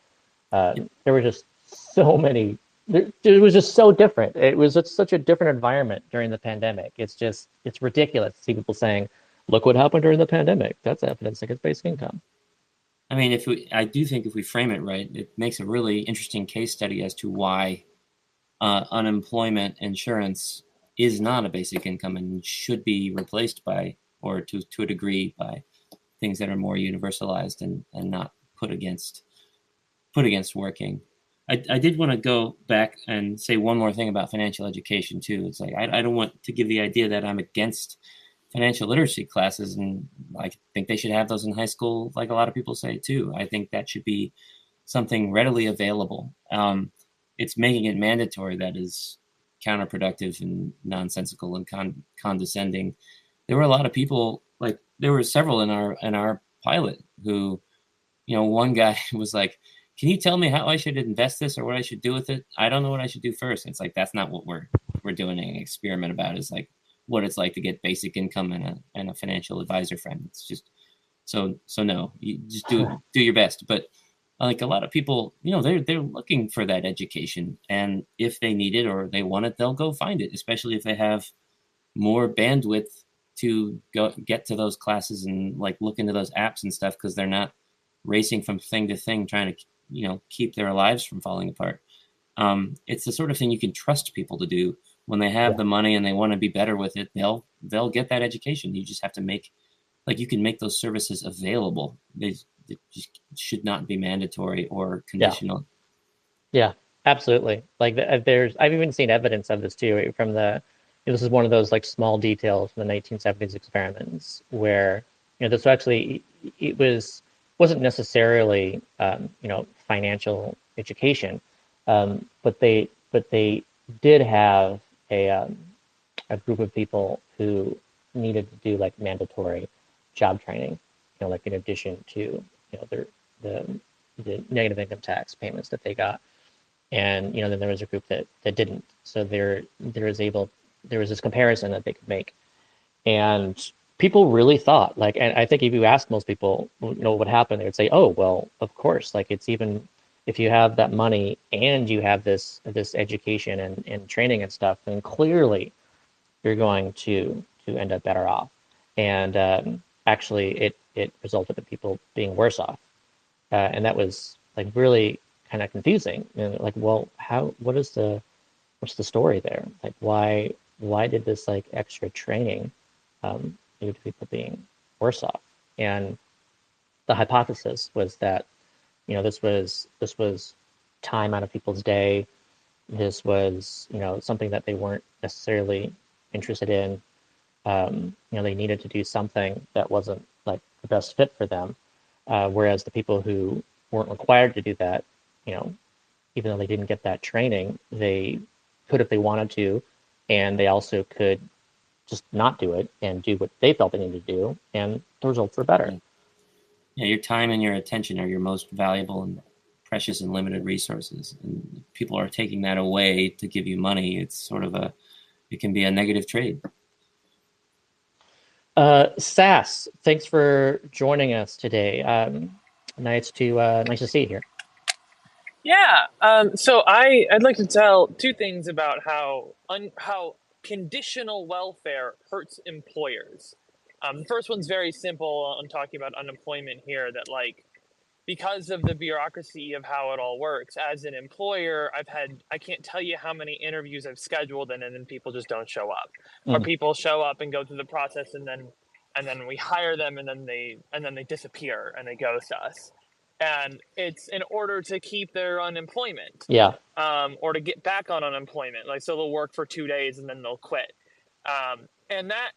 There were just so many. It was just so different. It was just such a different environment during the pandemic. It's ridiculous to see people saying, "Look what happened during the pandemic." That's evidence against basic income. I mean, I do think if we frame it right, it makes a really interesting case study as to why unemployment insurance is not a basic income and should be replaced by, or to a degree, by things that are more universalized and not put against working. I did want to go back and say one more thing about financial education too. It's like I don't want to give the idea that I'm against financial literacy classes, and I think they should have those in high school, like a lot of people say too. I think that should be something readily available. It's making it mandatory that is counterproductive and nonsensical and condescending. There were a lot of people, like there were several in our pilot who, one guy was like, "Can you tell me how I should invest this or what I should do with it? I don't know what I should do first." And it's like, that's not what we're doing an experiment about. Is like what it's like to get basic income and a financial advisor friend. It's just so no, you just do your best. But like a lot of people, they're looking for that education, and if they need it or they want it, they'll go find it, especially if they have more bandwidth to go get to those classes and like look into those apps and stuff, because they're not racing from thing to thing trying to keep their lives from falling apart. It's the sort of thing you can trust people to do when they have the money and they want to be better with it. They'll get that education. You just have to you can make those services available. They just should not be mandatory or conditional. Yeah, absolutely. Like I've even seen evidence of this too from this is one of those like small details from the 1970s experiments where this actually wasn't necessarily financial education, but they did have a group of people who needed to do like mandatory job training, like in addition to the negative income tax payments that they got. And then there was a group that didn't. So there was this comparison that they could make, and people really thought and I think if you ask most people, what happened, they would say, "Oh, well, of course. Like it's even if you have that money and you have this education and training and stuff, then clearly you're going to end up better off." And actually, it resulted in people being worse off, and that was like really kind of confusing. And like, well, what's the story there? Like, why did this like extra training lead to people being worse off? And the hypothesis was that this was time out of people's day. This was something that they weren't necessarily interested in. They needed to do something that wasn't like the best fit for them, whereas the people who weren't required to do that, even though they didn't get that training, they could if they wanted to, and they also could just not do it and do what they felt they needed to do, and the results were better. Yeah, your time and your attention are your most valuable and precious and limited resources, and people are taking that away to give you money. It's sort of it can be a negative trade. Sass, thanks for joining us today. Nice to see you here. Yeah. So I'd like to tell two things about how conditional welfare hurts employers. The first one's very simple. I'm talking about unemployment here. That because of the bureaucracy of how it all works, as an employer, I can't tell you how many interviews I've scheduled and then people just don't show up, or people show up and go through the process and then we hire them and then they disappear and they ghost us. And it's in order to keep their unemployment, or to get back on unemployment. So they'll work for 2 days and then they'll quit. And that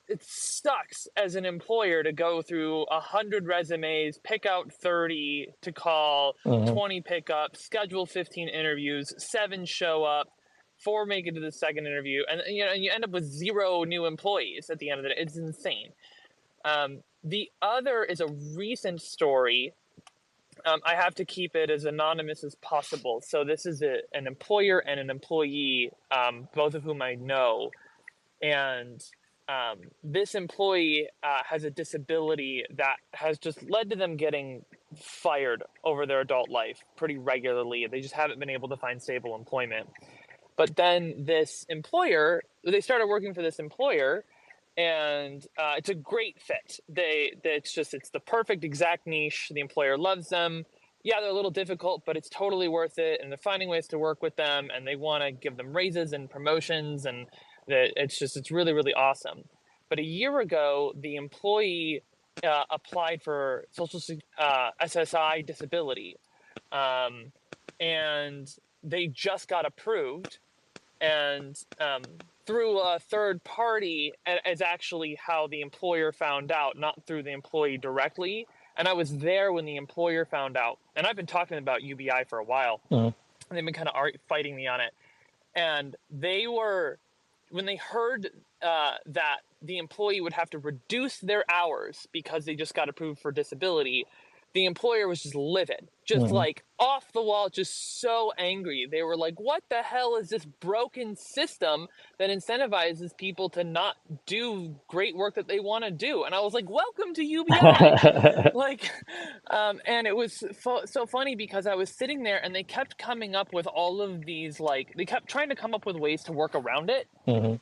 it sucks as an employer to go through 100 resumes, pick out 30 to call, 20 pick up, schedule 15 interviews, 7 show up, 4 make it to the second interview, and you end up with 0 new employees at the end of the day. It's insane. The other is a recent story. I have to keep it as anonymous as possible. So this is an employer and an employee, both of whom I know. And this employee has a disability that has just led to them getting fired over their adult life pretty regularly. They just haven't been able to find stable employment. But then this employer, they started working for this employer, and it's a great fit. It's the perfect exact niche. The employer loves them. Yeah, they're a little difficult, but it's totally worth it. And they're finding ways to work with them, and they want to give them raises and promotions, and it's really, really awesome. But a year ago, the employee applied for SSI disability, and they just got approved. And through a third party is actually how the employer found out, not through the employee directly. And I was there when the employer found out. And I've been talking about UBI for a while. Mhm. And they've been kind of fighting me on it. And when they heard that the employee would have to reduce their hours because they just got approved for disability, the employer was just livid, just like off the wall, just so angry. They were like, what the hell is this broken system that incentivizes people to not do great work that they want to do? And I was like, welcome to UBI. Like, and it was so funny because I was sitting there and they kept coming up with all of these, like, they kept trying to come up with ways to work around it.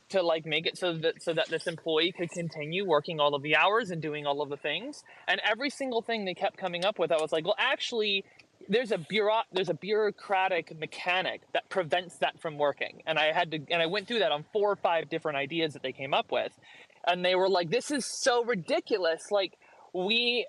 To like make it so that this employee could continue working all of the hours and doing all of the things. And every single thing they kept coming up with, I was like, well, actually, there's a bureaucratic mechanic that prevents that from working. And I went through that on 4 or 5 different ideas that they came up with. And they were like, this is so ridiculous. Like, we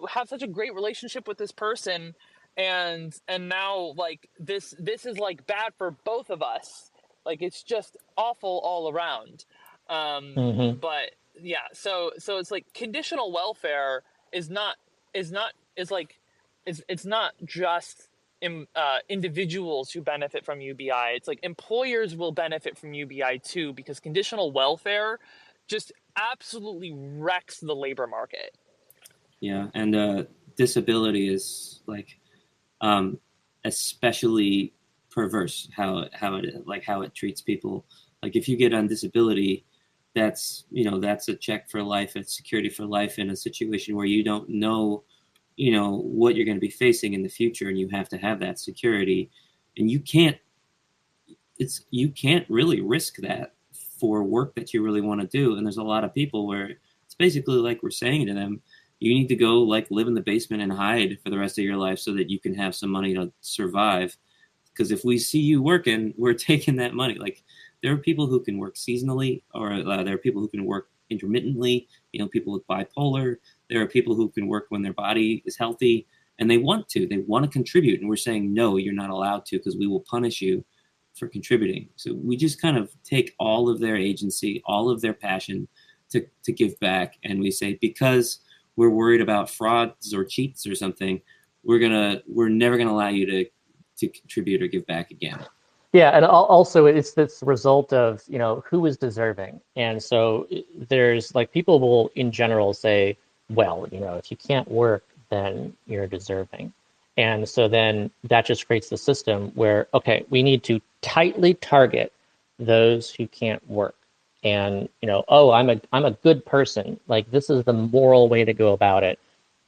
have such a great relationship with this person, and now like this is like bad for both of us. Like, it's just awful all around. But yeah, so it's like conditional welfare is not just individuals who benefit from UBI. It's like employers will benefit from UBI too, because conditional welfare just absolutely wrecks the labor market. Yeah, and disability is like especially perverse how it treats people. Like, if you get on disability, that's a check for life, it's security for life in a situation where you don't know what you're going to be facing in the future, and you have to have that security, and you can't really risk that for work that you really want to do. And there's a lot of people where it's basically like we're saying to them, you need to go like live in the basement and hide for the rest of your life so that you can have some money to survive. Because if we see you working, we're taking that money. Like, there are people who can work seasonally, or there are people who can work intermittently, people with bipolar. There are people who can work when their body is healthy, and they want to contribute. And we're saying, no, you're not allowed to, because we will punish you for contributing. So we just kind of take all of their agency, all of their passion to give back. And we say, because we're worried about frauds or cheats or something, we're never going to allow you to contribute or give back again. Yeah, and also it's this result of, who is deserving. And so there's like, people will in general say, well, if you can't work, then you're deserving. And so then that just creates the system where, okay, we need to tightly target those who can't work. And, oh, I'm a good person. Like, this is the moral way to go about it,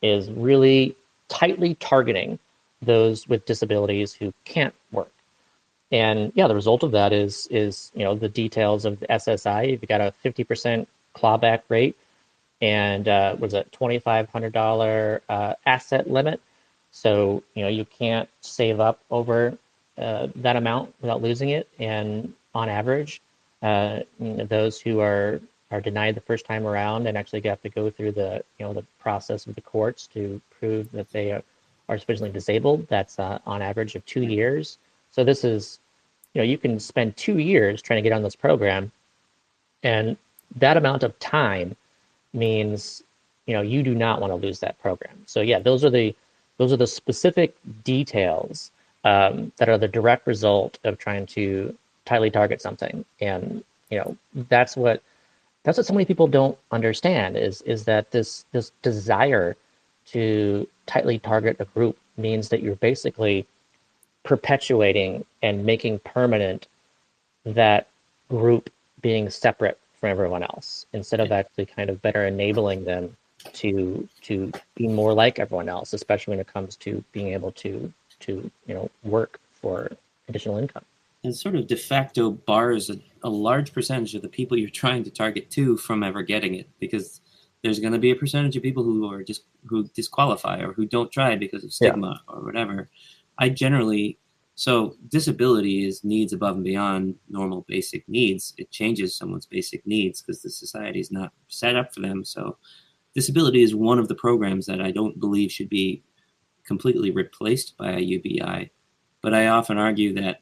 is really tightly targeting those with disabilities who can't work. And yeah, the result of that is the details of the SSI. You've got a 50% clawback rate, and was it $2,500 asset limit. So you can't save up over that amount without losing it. And on average, those who are denied the first time around and actually have to go through the process of the courts to prove that they are sufficiently disabled, that's on average of 2 years. So this is, you can spend 2 years trying to get on this program, and that amount of time means, you do not want to lose that program. So yeah, those are the specific details that are the direct result of trying to tightly target something. And that's what so many people don't understand, is that this desire to tightly target a group means that you're basically perpetuating and making permanent that group being separate from everyone else, instead of actually kind of better enabling them to be more like everyone else, especially when it comes to being able to work for additional income. And sort of de facto bars a large percentage of the people you're trying to target to from ever getting it, because there's going to be a percentage of people who disqualify or who don't try because of stigma or whatever. So disability is needs above and beyond normal basic needs. It changes someone's basic needs because the society is not set up for them. So disability is one of the programs that I don't believe should be completely replaced by a UBI. But I often argue that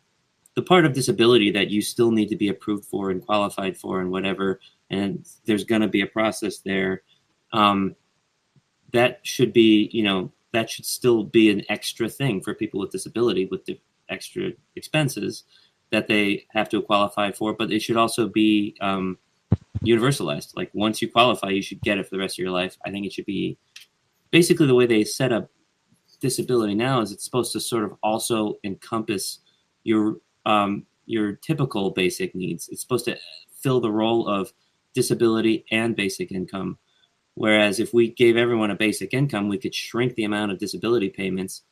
the part of disability that you still need to be approved for and qualified for and whatever, and there's going to be a process there, that should be, that should still be an extra thing for people with disability with the extra expenses that they have to qualify for, but it should also be universalized. Like once you qualify, you should get it for the rest of your life. I think it should be basically the way they set up disability now is it's supposed to sort of also encompass your typical basic needs. It's supposed to fill the role of disability and basic income. Whereas if we gave everyone a basic income, we could shrink the amount of disability payments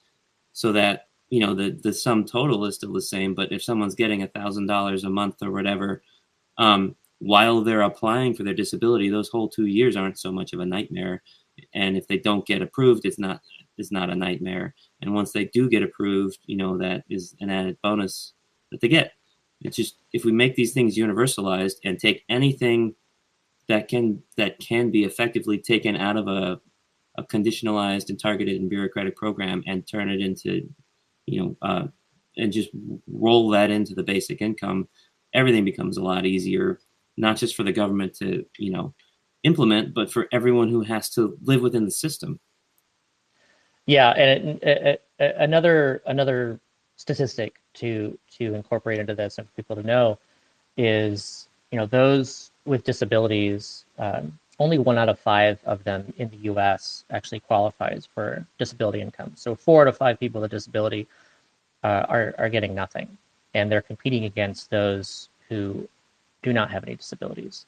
so that, the sum total is still the same. But if someone's getting $1,000 a month or whatever, while they're applying for their disability, those whole 2 years aren't so much of a nightmare. And if they don't get approved, it's not a nightmare. And once they do get approved, that is an added bonus that they get. It's just, if we make these things universalized and take anything that can be effectively taken out of a conditionalized and targeted and bureaucratic program and turn it into, and just roll that into the basic income, everything becomes a lot easier, not just for the government to, implement, but for everyone who has to live within the system. Yeah, and another statistic to incorporate into this and for people to know is, those with disabilities, only 1 out of 5 of them in the U.S. actually qualifies for disability income. So 4 out of 5 people with disability are getting nothing, and they're competing against those who do not have any disabilities.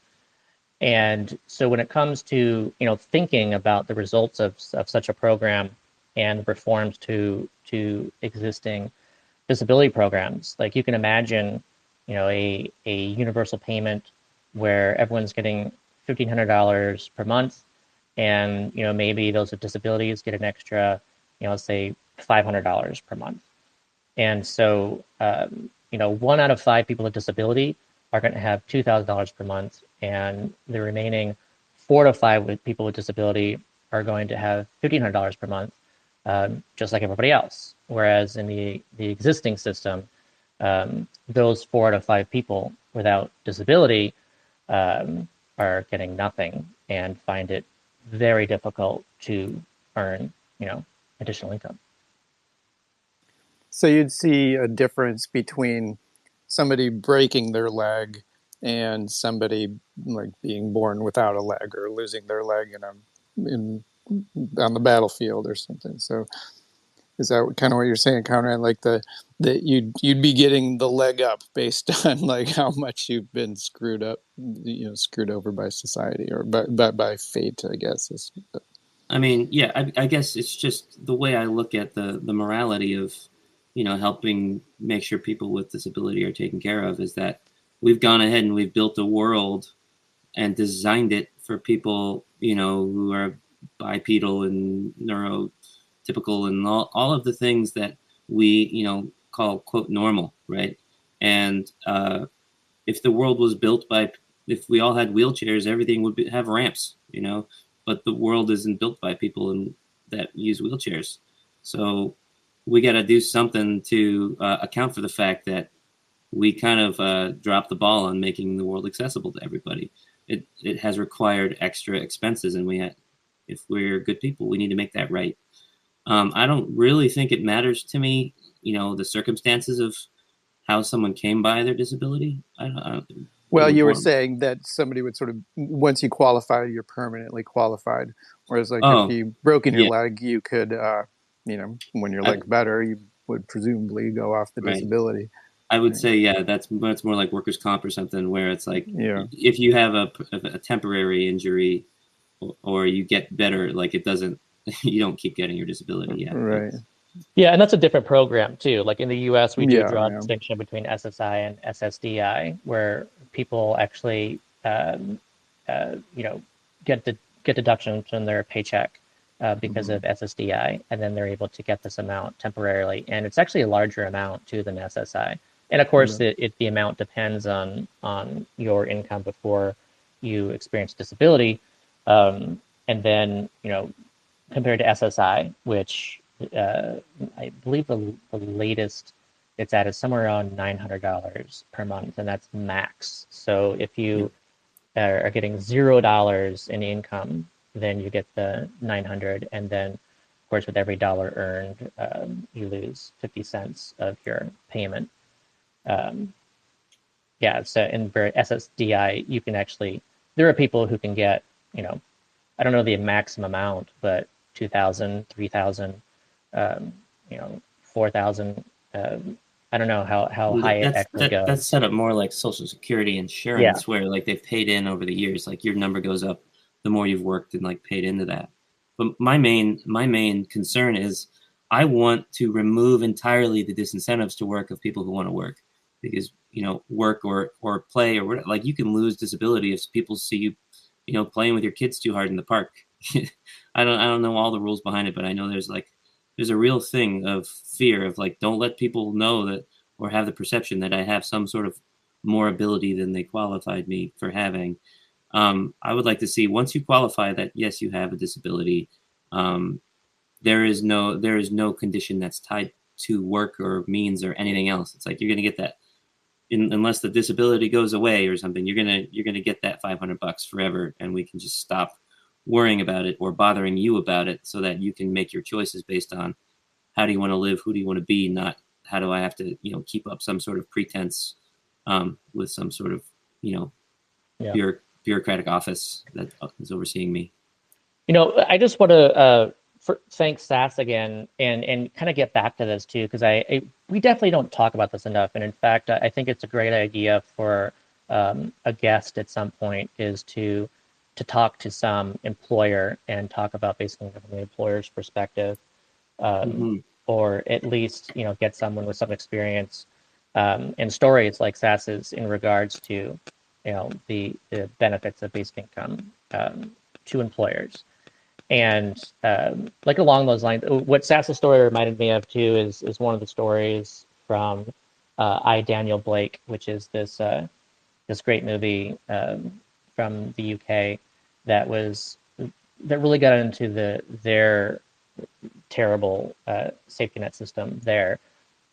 And so when it comes to thinking about the results of such a program and reforms to existing disability programs, like you can imagine a universal payment where everyone's getting $1,500 per month, and maybe those with disabilities get an extra let's say $500 per month. And so 1 out of 5 people with disability are going to have $2,000 per month, and the remaining 4 to 5 people with disability are going to have $1,500 per month, just like everybody else. Whereas in the existing system, those 4 to 5 people without disability are getting nothing and find it very difficult to earn, additional income. So you'd see a difference between somebody breaking their leg and somebody like being born without a leg or losing their leg on the battlefield or something. So is that kind of what you're saying, Conrad? Like that you'd be getting the leg up based on like how much you've been screwed over by society or by fate, I guess. I mean, yeah, I guess it's just the way I look at the morality of, helping make sure people with disability are taken care of is that we've gone ahead and we've built a world and designed it for people, who are bipedal and neurotypical and all of the things that we, call quote normal, right? And if the world was built if we all had wheelchairs, everything would have ramps, but the world isn't built by people that use wheelchairs. So we got to do something to account for the fact that we kind of dropped the ball on making the world accessible to everybody. It has required extra expenses, and if we're good people, we need to make that right. I don't really think it matters to me, the circumstances of how someone came by their disability. Well, you were saying that somebody would sort of, once you qualify, you're permanently qualified. Whereas if you broken your leg, you could, when your leg's better, you would presumably go off the disability. I would say, that's more like workers' comp or something where it's like, if you have a temporary injury, or you get better. Like it doesn't, you don't keep getting your disability yet. Right. Yeah, and that's a different program too. Like in the U.S., we do draw a Yeah. distinction between SSI and SSDI, where people actually, you know, get deductions from their paycheck because of SSDI, and then they're able to get this amount temporarily, and it's actually a larger amount too than SSI. And of course, the amount depends on your income before you experience disability, and then compared to SSI, which I believe the latest it's at is somewhere around $900 per month, and that's max. So if you are getting $0 in income, then you get the 900, and then of course with every dollar earned, you lose 50 cents of your payment. Yeah, so in for SSDI, you can actually, there are people who can get, I don't know the maximum amount, but 2,000, 3,000, 4,000. I don't know how high it actually goes. That's set up more like Social Security insurance, where like they've paid in over the years. Like your number goes up the more you've worked and like paid into that. But my main concern is I want to remove entirely the disincentives to work of people who want to work, because work or play or whatever, like you can lose disability if people see you playing with your kids too hard in the park. I don't know all the rules behind it, but I know there's a real thing of fear of like, don't let people know that or have the perception that I have some sort of more ability than they qualified me for having. I would like to see, once you qualify that yes, you have a disability, there is no condition that's tied to work or means or anything else. It's like you're going to get that unless the disability goes away or something. You're gonna get that $500 forever, and we can just stop worrying about it or bothering you about it, so that you can make your choices based on how do you want to live, who do you want to be, not how do I have to keep up some sort of pretense with some sort of bureaucratic office that is overseeing me. I just want to thank SAS again and kind of get back to this too, because we definitely don't talk about this enough. And in fact, I think it's a great idea for a guest at some point is to talk to some employer and talk about basically from the employer's perspective, or at least get someone with some experience and stories like SAS's in regards to the benefits of basic income to employers. And like along those lines, what SAS's story reminded me of too is one of the stories from I, Daniel Blake, which is this great movie from the UK that really got into their terrible safety net system there.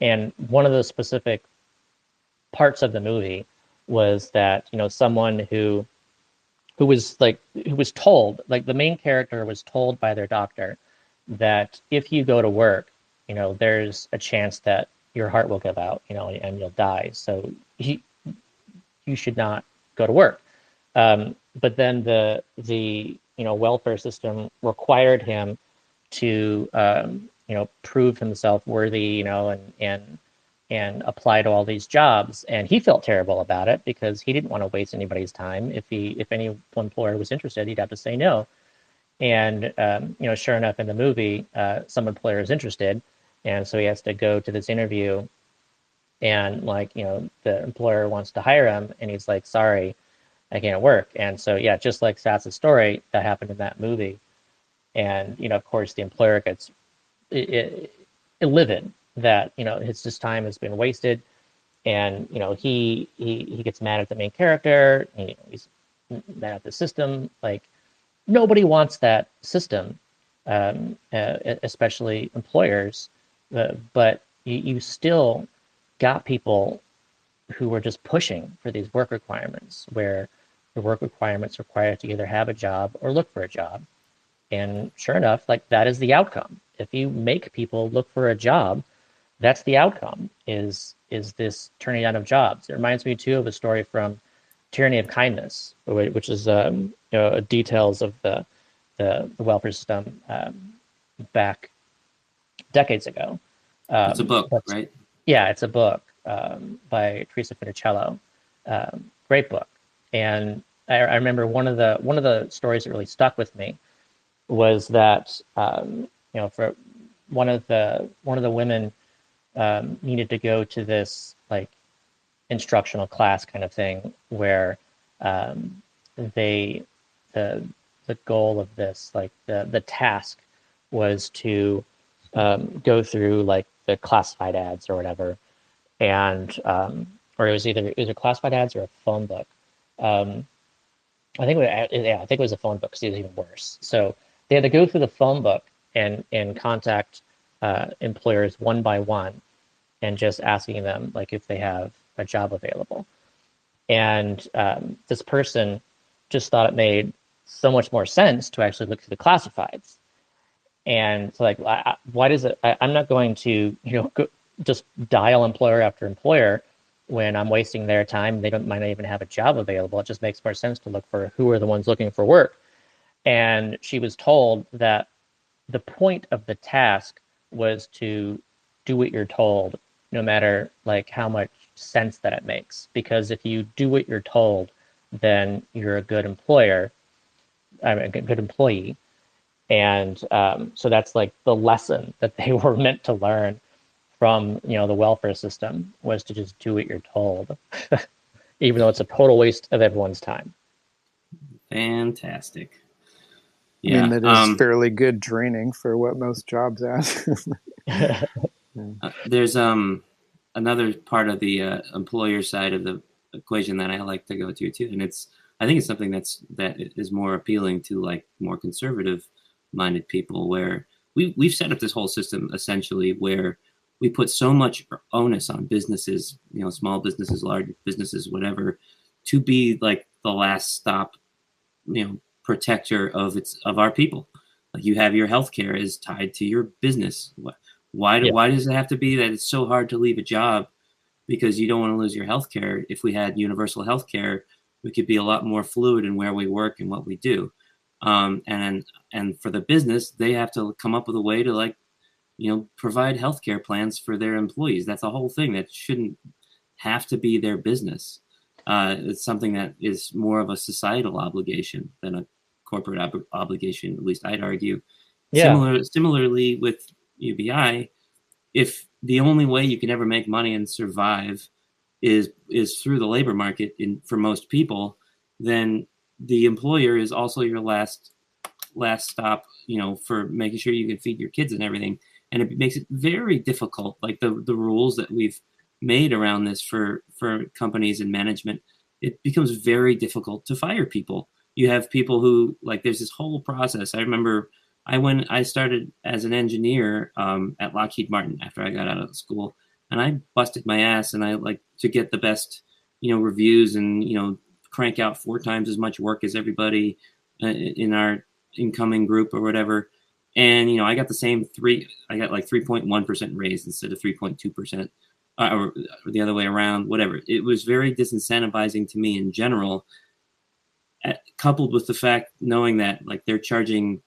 And one of the specific parts of the movie was that someone who was told, like the main character was told by their doctor that if you go to work, there's a chance that your heart will give out, and you'll die. So you should not go to work. But then the welfare system required him to prove himself worthy, and apply to all these jobs, and he felt terrible about it because he didn't want to waste anybody's time. If any employer was interested, he'd have to say no. And sure enough, in the movie, some employer is interested, and so he has to go to this interview, and the employer wants to hire him, and he's like, "Sorry, I can't work." And so just like Sass's story, that happened in that movie, and of course the employer gets livid that his time has been wasted, and he gets mad at the main character. He's mad at the system. Like nobody wants that system, especially employers. But you still got people who were just pushing for these work requirements, where the work requirements require to either have a job or look for a job. And sure enough, like that is the outcome. If you make people look for a job, that's the outcome, is this turning down of jobs. It reminds me too of a story from Tyranny of Kindness, which is details of the welfare system back decades ago. It's a book, right? Yeah, it's a book by Teresa Funicello. Great book. And I remember one of the stories that really stuck with me was that for one of the women needed to go to this like instructional class kind of thing where they the goal of this, like the task was to go through like the classified ads or whatever, and or it was either classified ads or a phone book. I think I think it was a phone book because it was even worse. So they had to go through the phone book and contact employers one by one and just asking them like if they have a job available. And this person just thought it made so much more sense to actually look through the classifieds. And so like, why does it? I'm not going to just dial employer after employer when I'm wasting their time. They might not even have a job available. It just makes more sense to look for who are the ones looking for work. And she was told that the point of the task was to do what you're told, no matter like how much sense that it makes. Because if you do what you're told, then you're a good employer, I mean, a good employee. And so that's like the lesson that they were meant to learn from the welfare system, was to just do what you're told, even though it's a total waste of everyone's time. Fantastic. Yeah. I mean, that is fairly good training for what most jobs ask. There's another part of the employer side of the equation that I like to go to too, and I think it's something that is more appealing to like more conservative minded people, where we've set up this whole system essentially where we put so much onus on businesses, small businesses, large businesses, whatever, to be like the last stop, protector of our people. Like you have your healthcare is tied to your business. Why does it have to be that it's so hard to leave a job because you don't want to lose your healthcare? If we had universal healthcare, we could be a lot more fluid in where we work and what we do. And for the business, they have to come up with a way to provide healthcare plans for their employees. That's the whole thing. That shouldn't have to be their business. It's something that is more of a societal obligation than a corporate obligation, at least I'd argue. Yeah. Similarly with UBI, if the only way you can ever make money and survive is through the labor market for most people, then the employer is also your last stop, for making sure you can feed your kids and everything. And it makes it very difficult, like the rules that we've made around this for companies and management, it becomes very difficult to fire people. You have people who, like, there's this whole process. I remember I started as an engineer at Lockheed Martin after I got out of school, and I busted my ass, and I like to get the best, reviews and, crank out 4 times as much work as everybody in our incoming group or whatever. And, I got I got like 3.1% raise instead of 3.2%, or the other way around, whatever. It was very disincentivizing to me in general, coupled with the fact knowing that like they're charging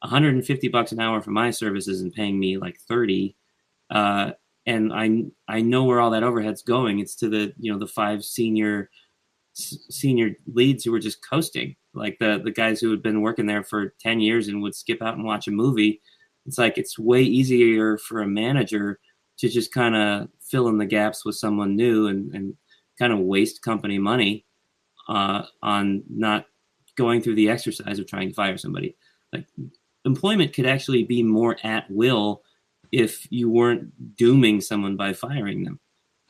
$150 an hour for my services and paying me like 30. And I know where all that overhead's going. It's to the, the 5 senior leads who were just coasting, like the guys who had been working there for 10 years and would skip out and watch a movie. It's like, it's way easier for a manager to just kind of fill in the gaps with someone new and kind of waste company money on not going through the exercise of trying to fire somebody. Like, employment could actually be more at will if you weren't dooming someone by firing them,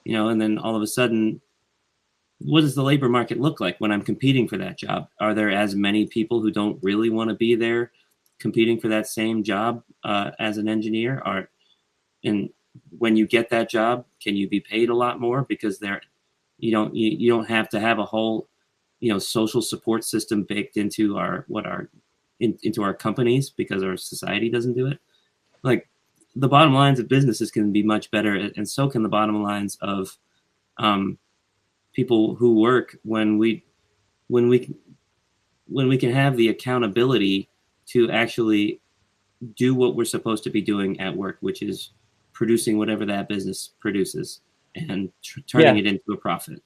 and then all of a sudden, what does the labor market look like when I'm competing for that job? Are there as many people who don't really want to be there competing for that same job as an engineer? And when you get that job, can you be paid a lot more because you don't have to have a whole, social support system baked into into our companies because our society doesn't do it. Like, the bottom lines of businesses can be much better, and so can the bottom lines of people who work when we can have the accountability to actually do what we're supposed to be doing at work, which is producing whatever that business produces and turning it into a profit.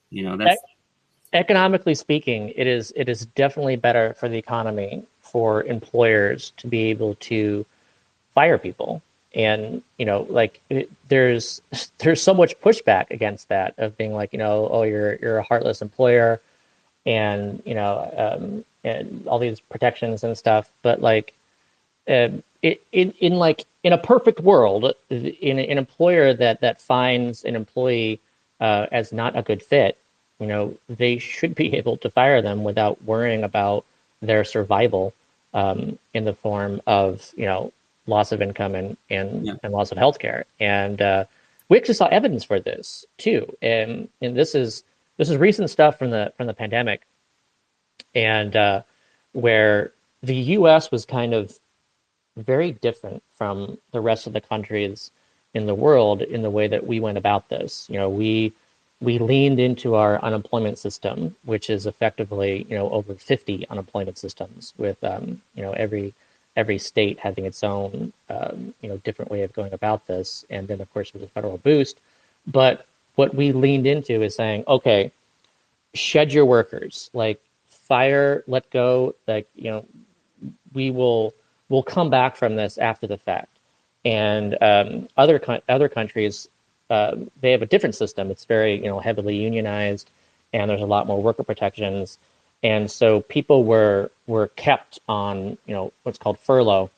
economically speaking, it is definitely better for the economy for employers to be able to fire people. And like there's so much pushback against that, of being like, oh, you're a heartless employer, and and all these protections and stuff. But like, in a perfect world, in an employer that finds an employee as not a good fit, they should be able to fire them without worrying about their survival, in the form of loss of income and loss of healthcare. And we actually saw evidence for this too. And this is recent stuff from the pandemic, and where the U.S. was kind of very different from the rest of the countries in the world in the way that we went about this. We leaned into our unemployment system, which is effectively over 50 unemployment systems, with every state having its own different way of going about this. And then of course with the federal boost. But what we leaned into is saying, okay, shed your workers, like fire, let go, like we'll come back from this after the fact. And other countries, they have a different system. It's very heavily unionized, and there's a lot more worker protections. And so people were kept on what's called furlough,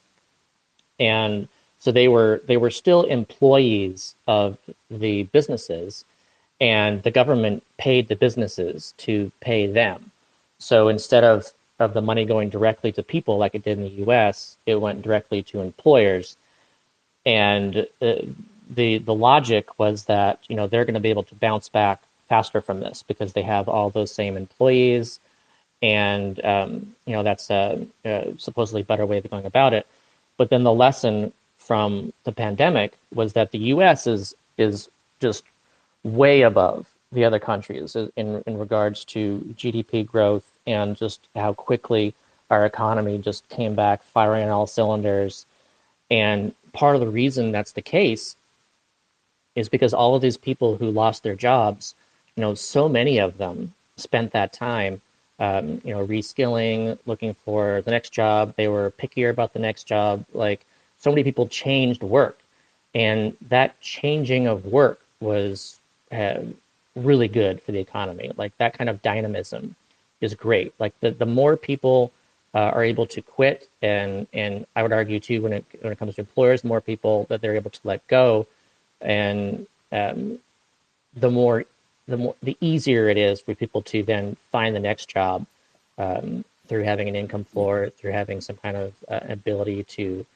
and so they were still employees of the businesses, and the government paid the businesses to pay them. So instead of the money going directly to people like it did in the U.S., it went directly to employers. And the logic was that they're going to be able to bounce back faster from this because they have all those same employees, and that's a supposedly better way of going about it. But then the lesson from the pandemic was that the U.S. is just way above the other countries in regards to GDP growth, and just how quickly our economy just came back firing on all cylinders. And part of the reason that's the case is because all of these people who lost their jobs, so many of them spent that time, reskilling, looking for the next job. They were pickier about the next job. Like, so many people changed work, and that changing of work was really good for the economy. Like, that kind of dynamism is great. Like the more people are able to quit, and I would argue too, when it comes to employers, the more people that they're able to let go, and the easier it is for people to then find the next job, through having an income floor, through having some kind of ability to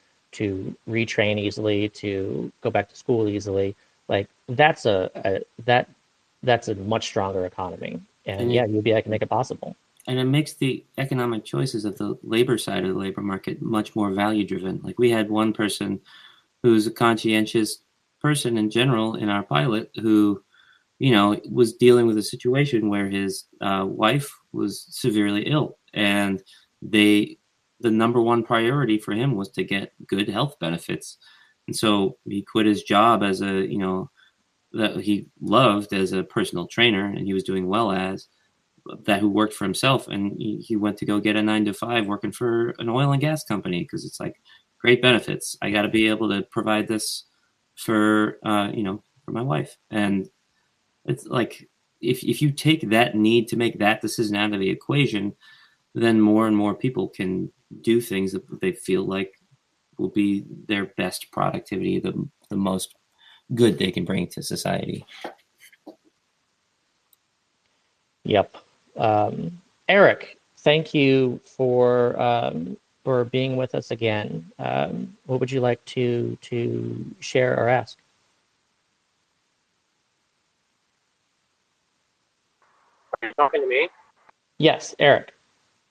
retrain easily, to go back to school easily. Like, that's a much stronger economy. And yeah, UBI can make it possible. And it makes the economic choices of the labor side of the labor market much more value driven. Like, we had one person who's a conscientious person in general in our pilot who, was dealing with a situation where his wife was severely ill, and the number one priority for him was to get good health benefits. And so he quit his job as that he loved as a personal trainer, and he was doing well as that, who worked for himself, and he went to go get a 9-to-5 working for an oil and gas company, because it's like, great benefits. I got to be able to provide this for for my wife. And it's like, if you take that need to make that decision out of the equation, then more and more people can do things that they feel like will be their best productivity, the most good they can bring to society. Yep. Eric, thank you for being with us again. What would you like to share or ask? Are you talking to me? Yes, Eric,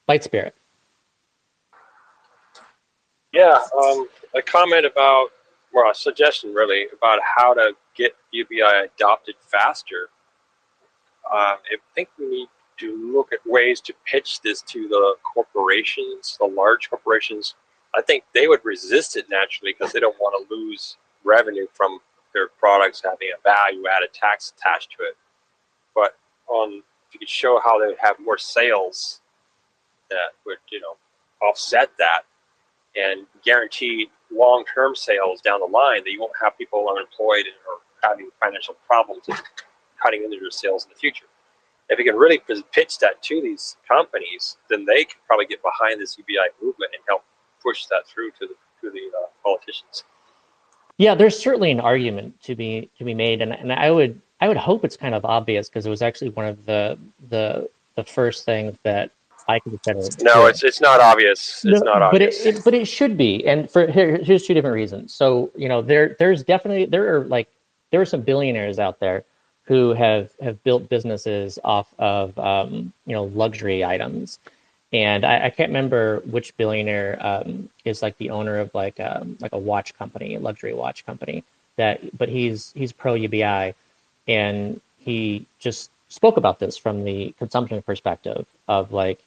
Light Spirit. Yeah, a comment about, well, a suggestion really about how to get UBI adopted faster. I think we need to look at ways to pitch this to the corporations, the large corporations. I think they would resist it naturally because they don't want to lose revenue from their products having a value-added tax attached to it. But you could show how they would have more sales that would, offset that and guarantee long-term sales down the line, that you won't have people unemployed or having financial problems and cutting into their sales in the future. If you can really pitch that to these companies, then they can probably get behind this UBI movement and help push that through to the politicians. Yeah, there's certainly an argument to be made, and I would hope it's kind of obvious, because it was actually one of the first things that I considered. No, it's not obvious. It's not obvious. But it should be, and here's two different reasons. So there are some billionaires out there who have built businesses off of luxury items, and I can't remember which billionaire is like the owner of like a watch company, a luxury watch company, but he's pro UBI, and he just spoke about this from the consumption perspective of like,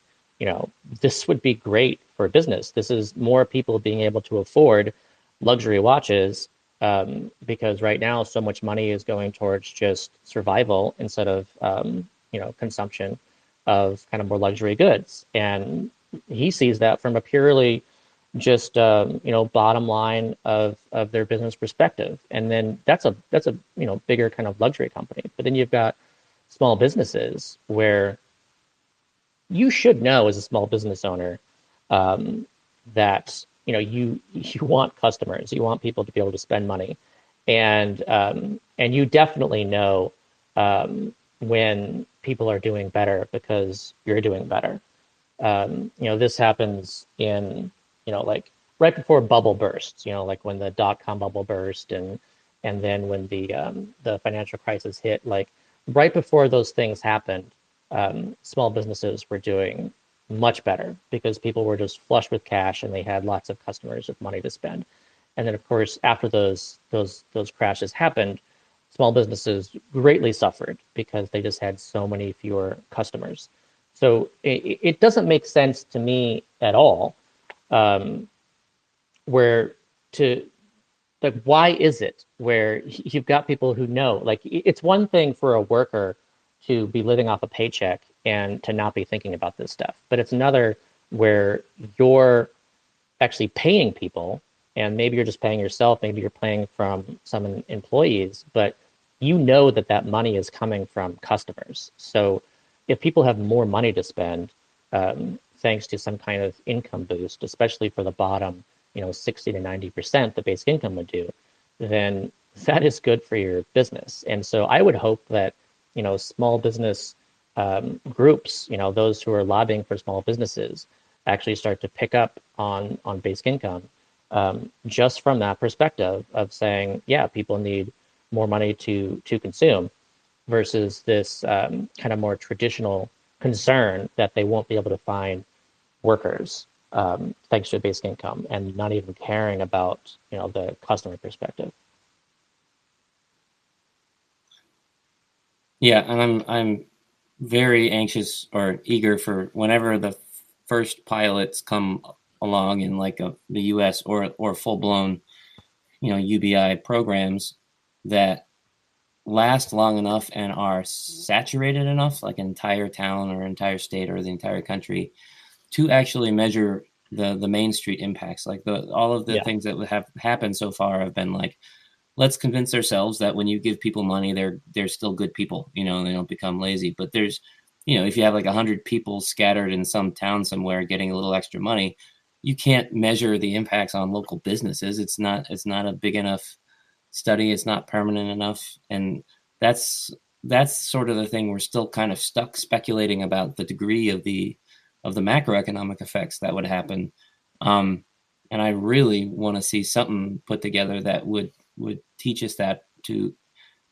this would be great for business. This is more people being able to afford luxury watches, because right now so much money is going towards just survival instead of consumption of kind of more luxury goods. And he sees that from a purely just bottom line of their business perspective. And then that's a bigger kind of luxury company. But then you've got small businesses where you should know as a small business owner that you want customers, you want people to be able to spend money, and you definitely know when people are doing better because you're doing better. This happens in like right before bubble bursts, like when the .com bubble burst, and then when the financial crisis hit, like right before those things happened. Small businesses were doing much better because people were just flush with cash and they had lots of customers with money to spend. And then, of course, after those crashes happened, small businesses greatly suffered because they just had so many fewer customers. So it doesn't make sense to me at all. Why is it where you've got people who know, like, it's one thing for a worker to be living off a paycheck and to not be thinking about this stuff, but it's another where you're actually paying people, and maybe you're just paying yourself, maybe you're paying from some employees, but that money is coming from customers. So if people have more money to spend, thanks to some kind of income boost, especially for the bottom 60 to 90% the basic income would do, then that is good for your business. And so I would hope that small business groups, those who are lobbying for small businesses, actually start to pick up on basic income, just from that perspective of saying, yeah, people need more money to consume, versus this kind of more traditional concern that they won't be able to find workers thanks to basic income, and not even caring about the customer perspective. Yeah, and I'm very anxious or eager for whenever the first pilots come along in like the U.S. or full blown, UBI programs that last long enough and are saturated enough, like an entire town or entire state or the entire country, to actually measure the Main Street impacts. Like all of the things that have happened so far have been like, let's convince ourselves that when you give people money, they're still good people, they don't become lazy. But there's, if you have like 100 people scattered in some town somewhere getting a little extra money, you can't measure the impacts on local businesses. It's not a big enough study. It's not permanent enough. And that's sort of the thing. We're still kind of stuck speculating about the degree of the macroeconomic effects that would happen. And I really want to see something put together that would teach us that, to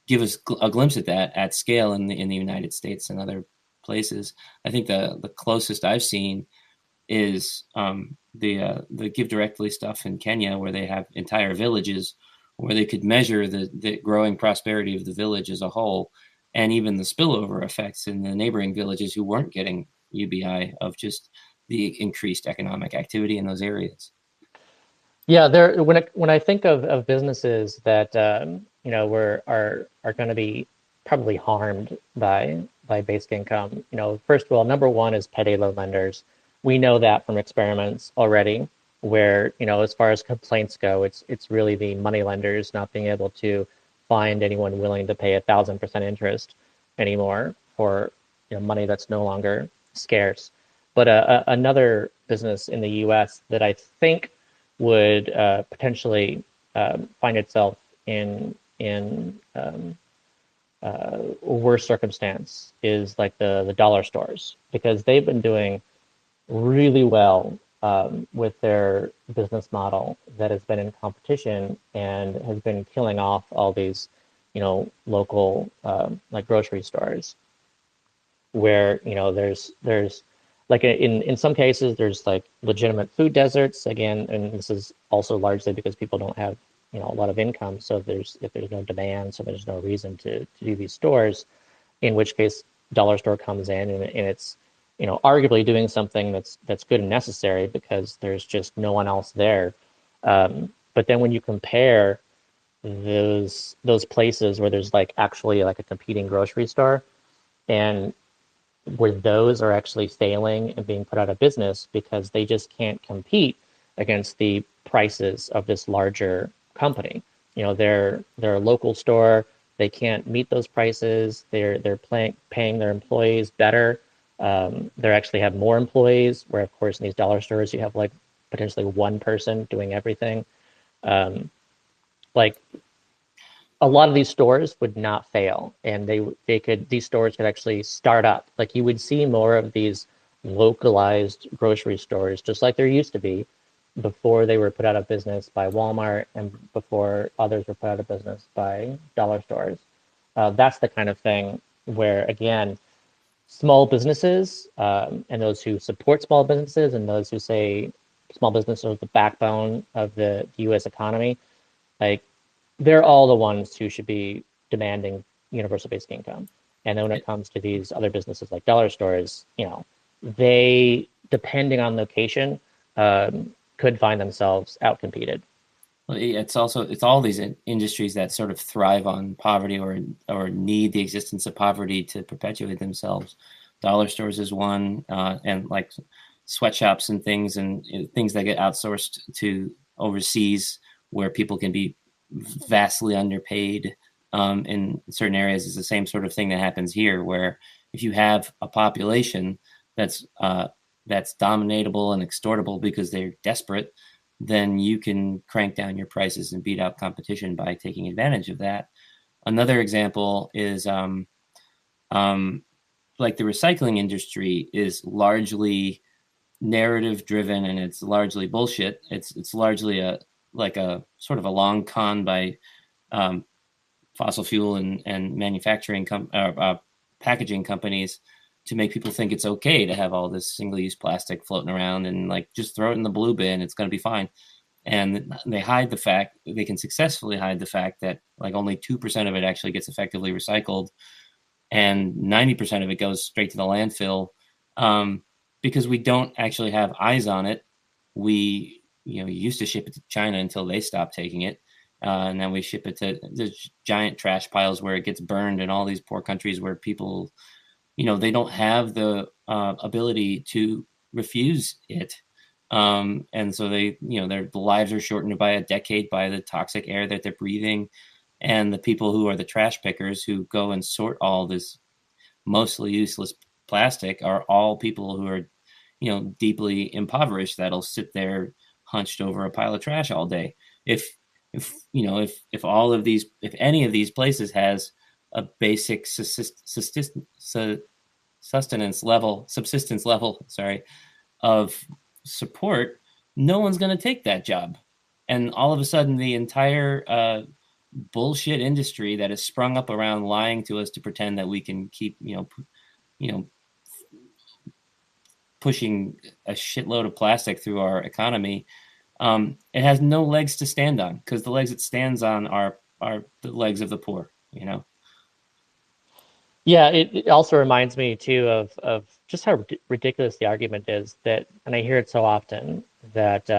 give us a glimpse at that at scale in the United States and other places. I think the closest I've seen is the Give Directly stuff in Kenya, where they have entire villages where they could measure the growing prosperity of the village as a whole, and even the spillover effects in the neighboring villages who weren't getting UBI, of just the increased economic activity in those areas. Yeah, when I think of businesses that are going to be probably harmed by by basic income. First of all, number one is payday loan lenders. We know that from experiments already, where as far as complaints go, it's really the money lenders not being able to find anyone willing to pay 1,000% interest anymore for money that's no longer scarce. But another business in the U.S. that I think would potentially find itself in worse circumstance is like the dollar stores, because they've been doing really well with their business model that has been in competition and has been killing off all these local like grocery stores, where there's like in some cases there's like legitimate food deserts again, and this is also largely because people don't have a lot of income. So if there's no demand, so there's no reason to do these stores, in which case dollar store comes in, and it's arguably doing something that's good and necessary because there's just no one else there. But then when you compare those places where there's like actually like a competing grocery store, and where those are actually failing and being put out of business because they just can't compete against the prices of this larger company. They're a local store. They can't meet those prices. They're paying their employees better. They actually have more employees, where of course in these dollar stores you have like potentially one person doing everything. Like a lot of these stores would not fail, and these stores could actually start up. Like you would see more of these localized grocery stores, just like there used to be before they were put out of business by Walmart and before others were put out of business by dollar stores. That's the kind of thing where, again, small businesses and those who support small businesses and those who say small businesses are the backbone of the U.S. economy, like they're all the ones who should be demanding universal basic income. And then when it comes to these other businesses like dollar stores, they, depending on location, could find themselves outcompeted. Well, it's all these industries that sort of thrive on poverty or need the existence of poverty to perpetuate themselves. Dollar stores is one, and like sweatshops and things that get outsourced to overseas, where people can be vastly underpaid in certain areas, is the same sort of thing that happens here, where if you have a population that's dominatable and extortable because they're desperate, then you can crank down your prices and beat out competition by taking advantage of that. Another example is like the recycling industry is largely narrative driven, and it's largely bullshit. It's largely a sort of a long con by fossil fuel and manufacturing packaging companies to make people think it's okay to have all this single-use plastic floating around and like just throw it in the blue bin, it's going to be fine. And they can successfully hide the fact that like only 2% of it actually gets effectively recycled, and 90% of it goes straight to the landfill, because we don't actually have eyes on it. We used to ship it to China until they stopped taking it. And then we ship it to the giant trash piles where it gets burned in all these poor countries where people, they don't have the ability to refuse it. And so their lives are shortened by a decade by the toxic air that they're breathing. And the people who are the trash pickers who go and sort all this mostly useless plastic are all people who are, deeply impoverished, that'll sit there hunched over a pile of trash all day. If any of these places has a basic subsistence level, of support, no one's going to take that job. And all of a sudden, the entire bullshit industry that has sprung up around lying to us to pretend that we can keep, pushing a shitload of plastic through our economy, it has no legs to stand on, because the legs it stands on are the legs of the poor, Yeah, it also reminds me too of just how ridiculous the argument is that, and I hear it so often, that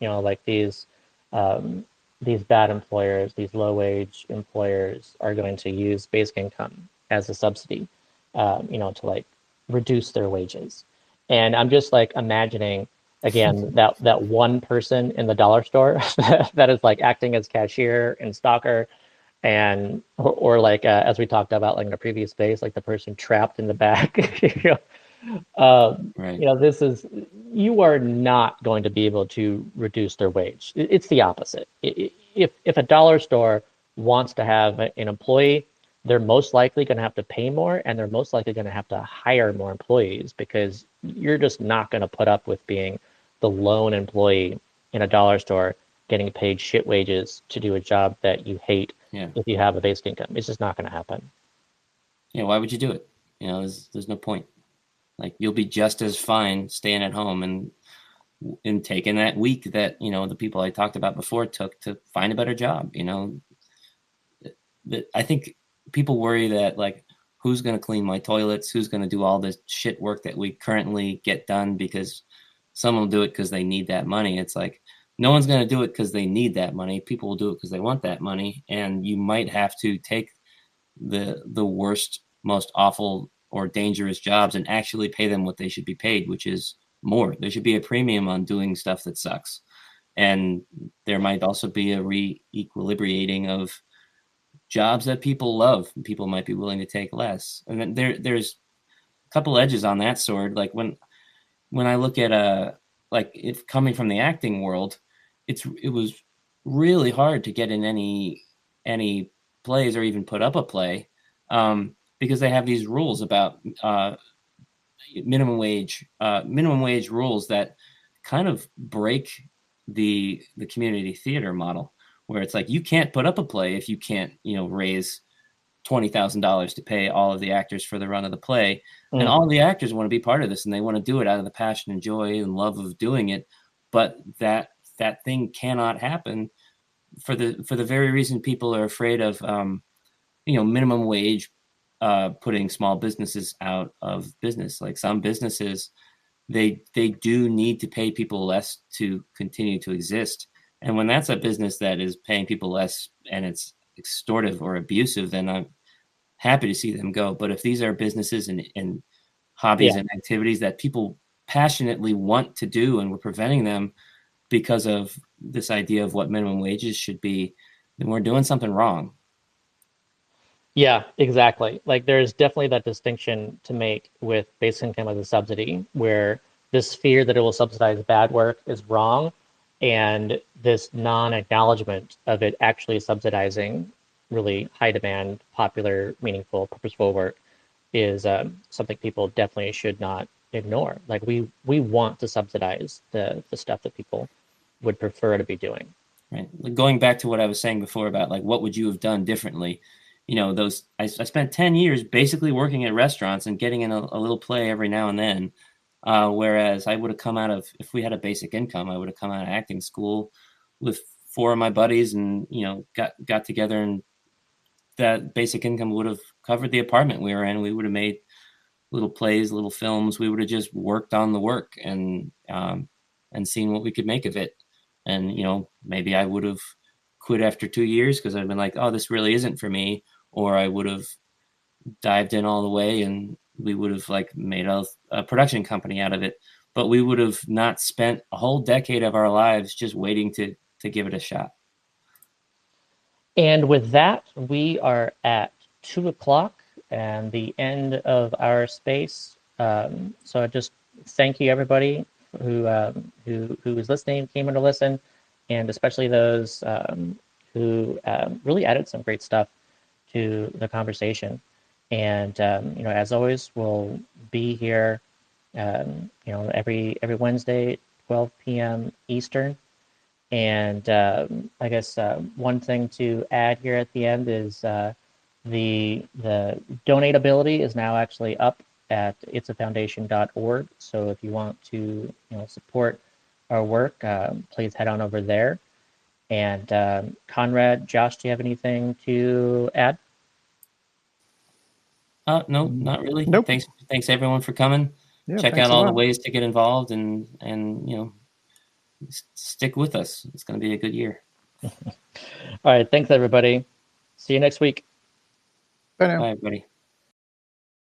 like these bad employers, these low wage employers are going to use basic income as a subsidy. to like reduce their wages. And I'm just like imagining again that one person in the dollar store that is like acting as cashier and stocker, and or like as we talked about like in a previous space, like the person trapped in the back. Right. This is, you are not going to be able to reduce their wage. It's the opposite. If a dollar store wants to have an employee, they're most likely going to have to pay more, and they're most likely going to have to hire more employees, because you're just not going to put up with being the lone employee in a dollar store getting paid shit wages to do a job that you hate. Yeah. If you have a basic income, it's just not going to happen. Yeah. Why would you do it? There's no point. Like, you'll be just as fine staying at home and taking that week that, the people I talked about before took to find a better job. I think people worry that, like, who's going to clean my toilets? Who's going to do all this shit work that we currently get done, because someone will do it because they need that money. It's like, no one's going to do it because they need that money. People will do it because they want that money. And you might have to take the worst, most awful or dangerous jobs and actually pay them what they should be paid, which is more. There should be a premium on doing stuff that sucks. And there might also be a re-equilibrating of jobs that people love. People might be willing to take less. And then there's a couple edges on that sword. Like when I look at like, if coming from the acting world, it was really hard to get in any plays or even put up a play, because they have these rules about minimum wage rules that kind of break the community theater model, where it's like, you can't put up a play if you can't raise $20,000 to pay all of the actors for the run of the play. And all the actors want to be part of this, and they want to do it out of the passion and joy and love of doing it. But that thing cannot happen for the very reason people are afraid of minimum wage putting small businesses out of business. Like, some businesses, they do need to pay people less to continue to exist. And when that's a business that is paying people less and it's extortive or abusive, then I'm happy to see them go. But if these are businesses and hobbies and activities that people passionately want to do, and we're preventing them because of this idea of what minimum wages should be, then we're doing something wrong. Yeah, exactly. Like, there's definitely that distinction to make with basic income as a subsidy, where this fear that it will subsidize bad work is wrong, and this non-acknowledgement of it actually subsidizing really high demand, popular, meaningful, purposeful work is something people definitely should not ignore. Like, we want to subsidize the stuff that people would prefer to be doing. Right. Going back to what I was saying before about, like, what would you have done differently? I spent 10 years basically working at restaurants and getting in a little play every now and then. Whereas I would have come out of, if we had a basic income, I would have come out of acting school with 4 of my buddies and, got together, and that basic income would have covered the apartment we were in. We would have made little plays, little films. We would have just worked on the work and seen what we could make of it. And, maybe I would have quit after 2 years because I'd been like, oh, this really isn't for me. Or I would have dived in all the way, and we would have like made a production company out of it. But we would have not spent a whole decade of our lives just waiting to give it a shot. And with that, we are at 2:00 and the end of our space. So I just thank you, everybody who is listening, came in to listen, and especially those who really added some great stuff to the conversation. And as always, we'll be here, every Wednesday, 12 p.m. Eastern. And I guess one thing to add here at the end is the donate ability is now actually up at itsafoundation.org. So if you want to support our work, please head on over there. And Conrad, Josh, do you have anything to add? No, not really. Nope. Thanks everyone for coming. Yeah, Check thanks out a all lot. the ways to get involved, and stick with us. It's going to be a good year. All right. Thanks, everybody. See you next week. Bye now. Bye, everybody.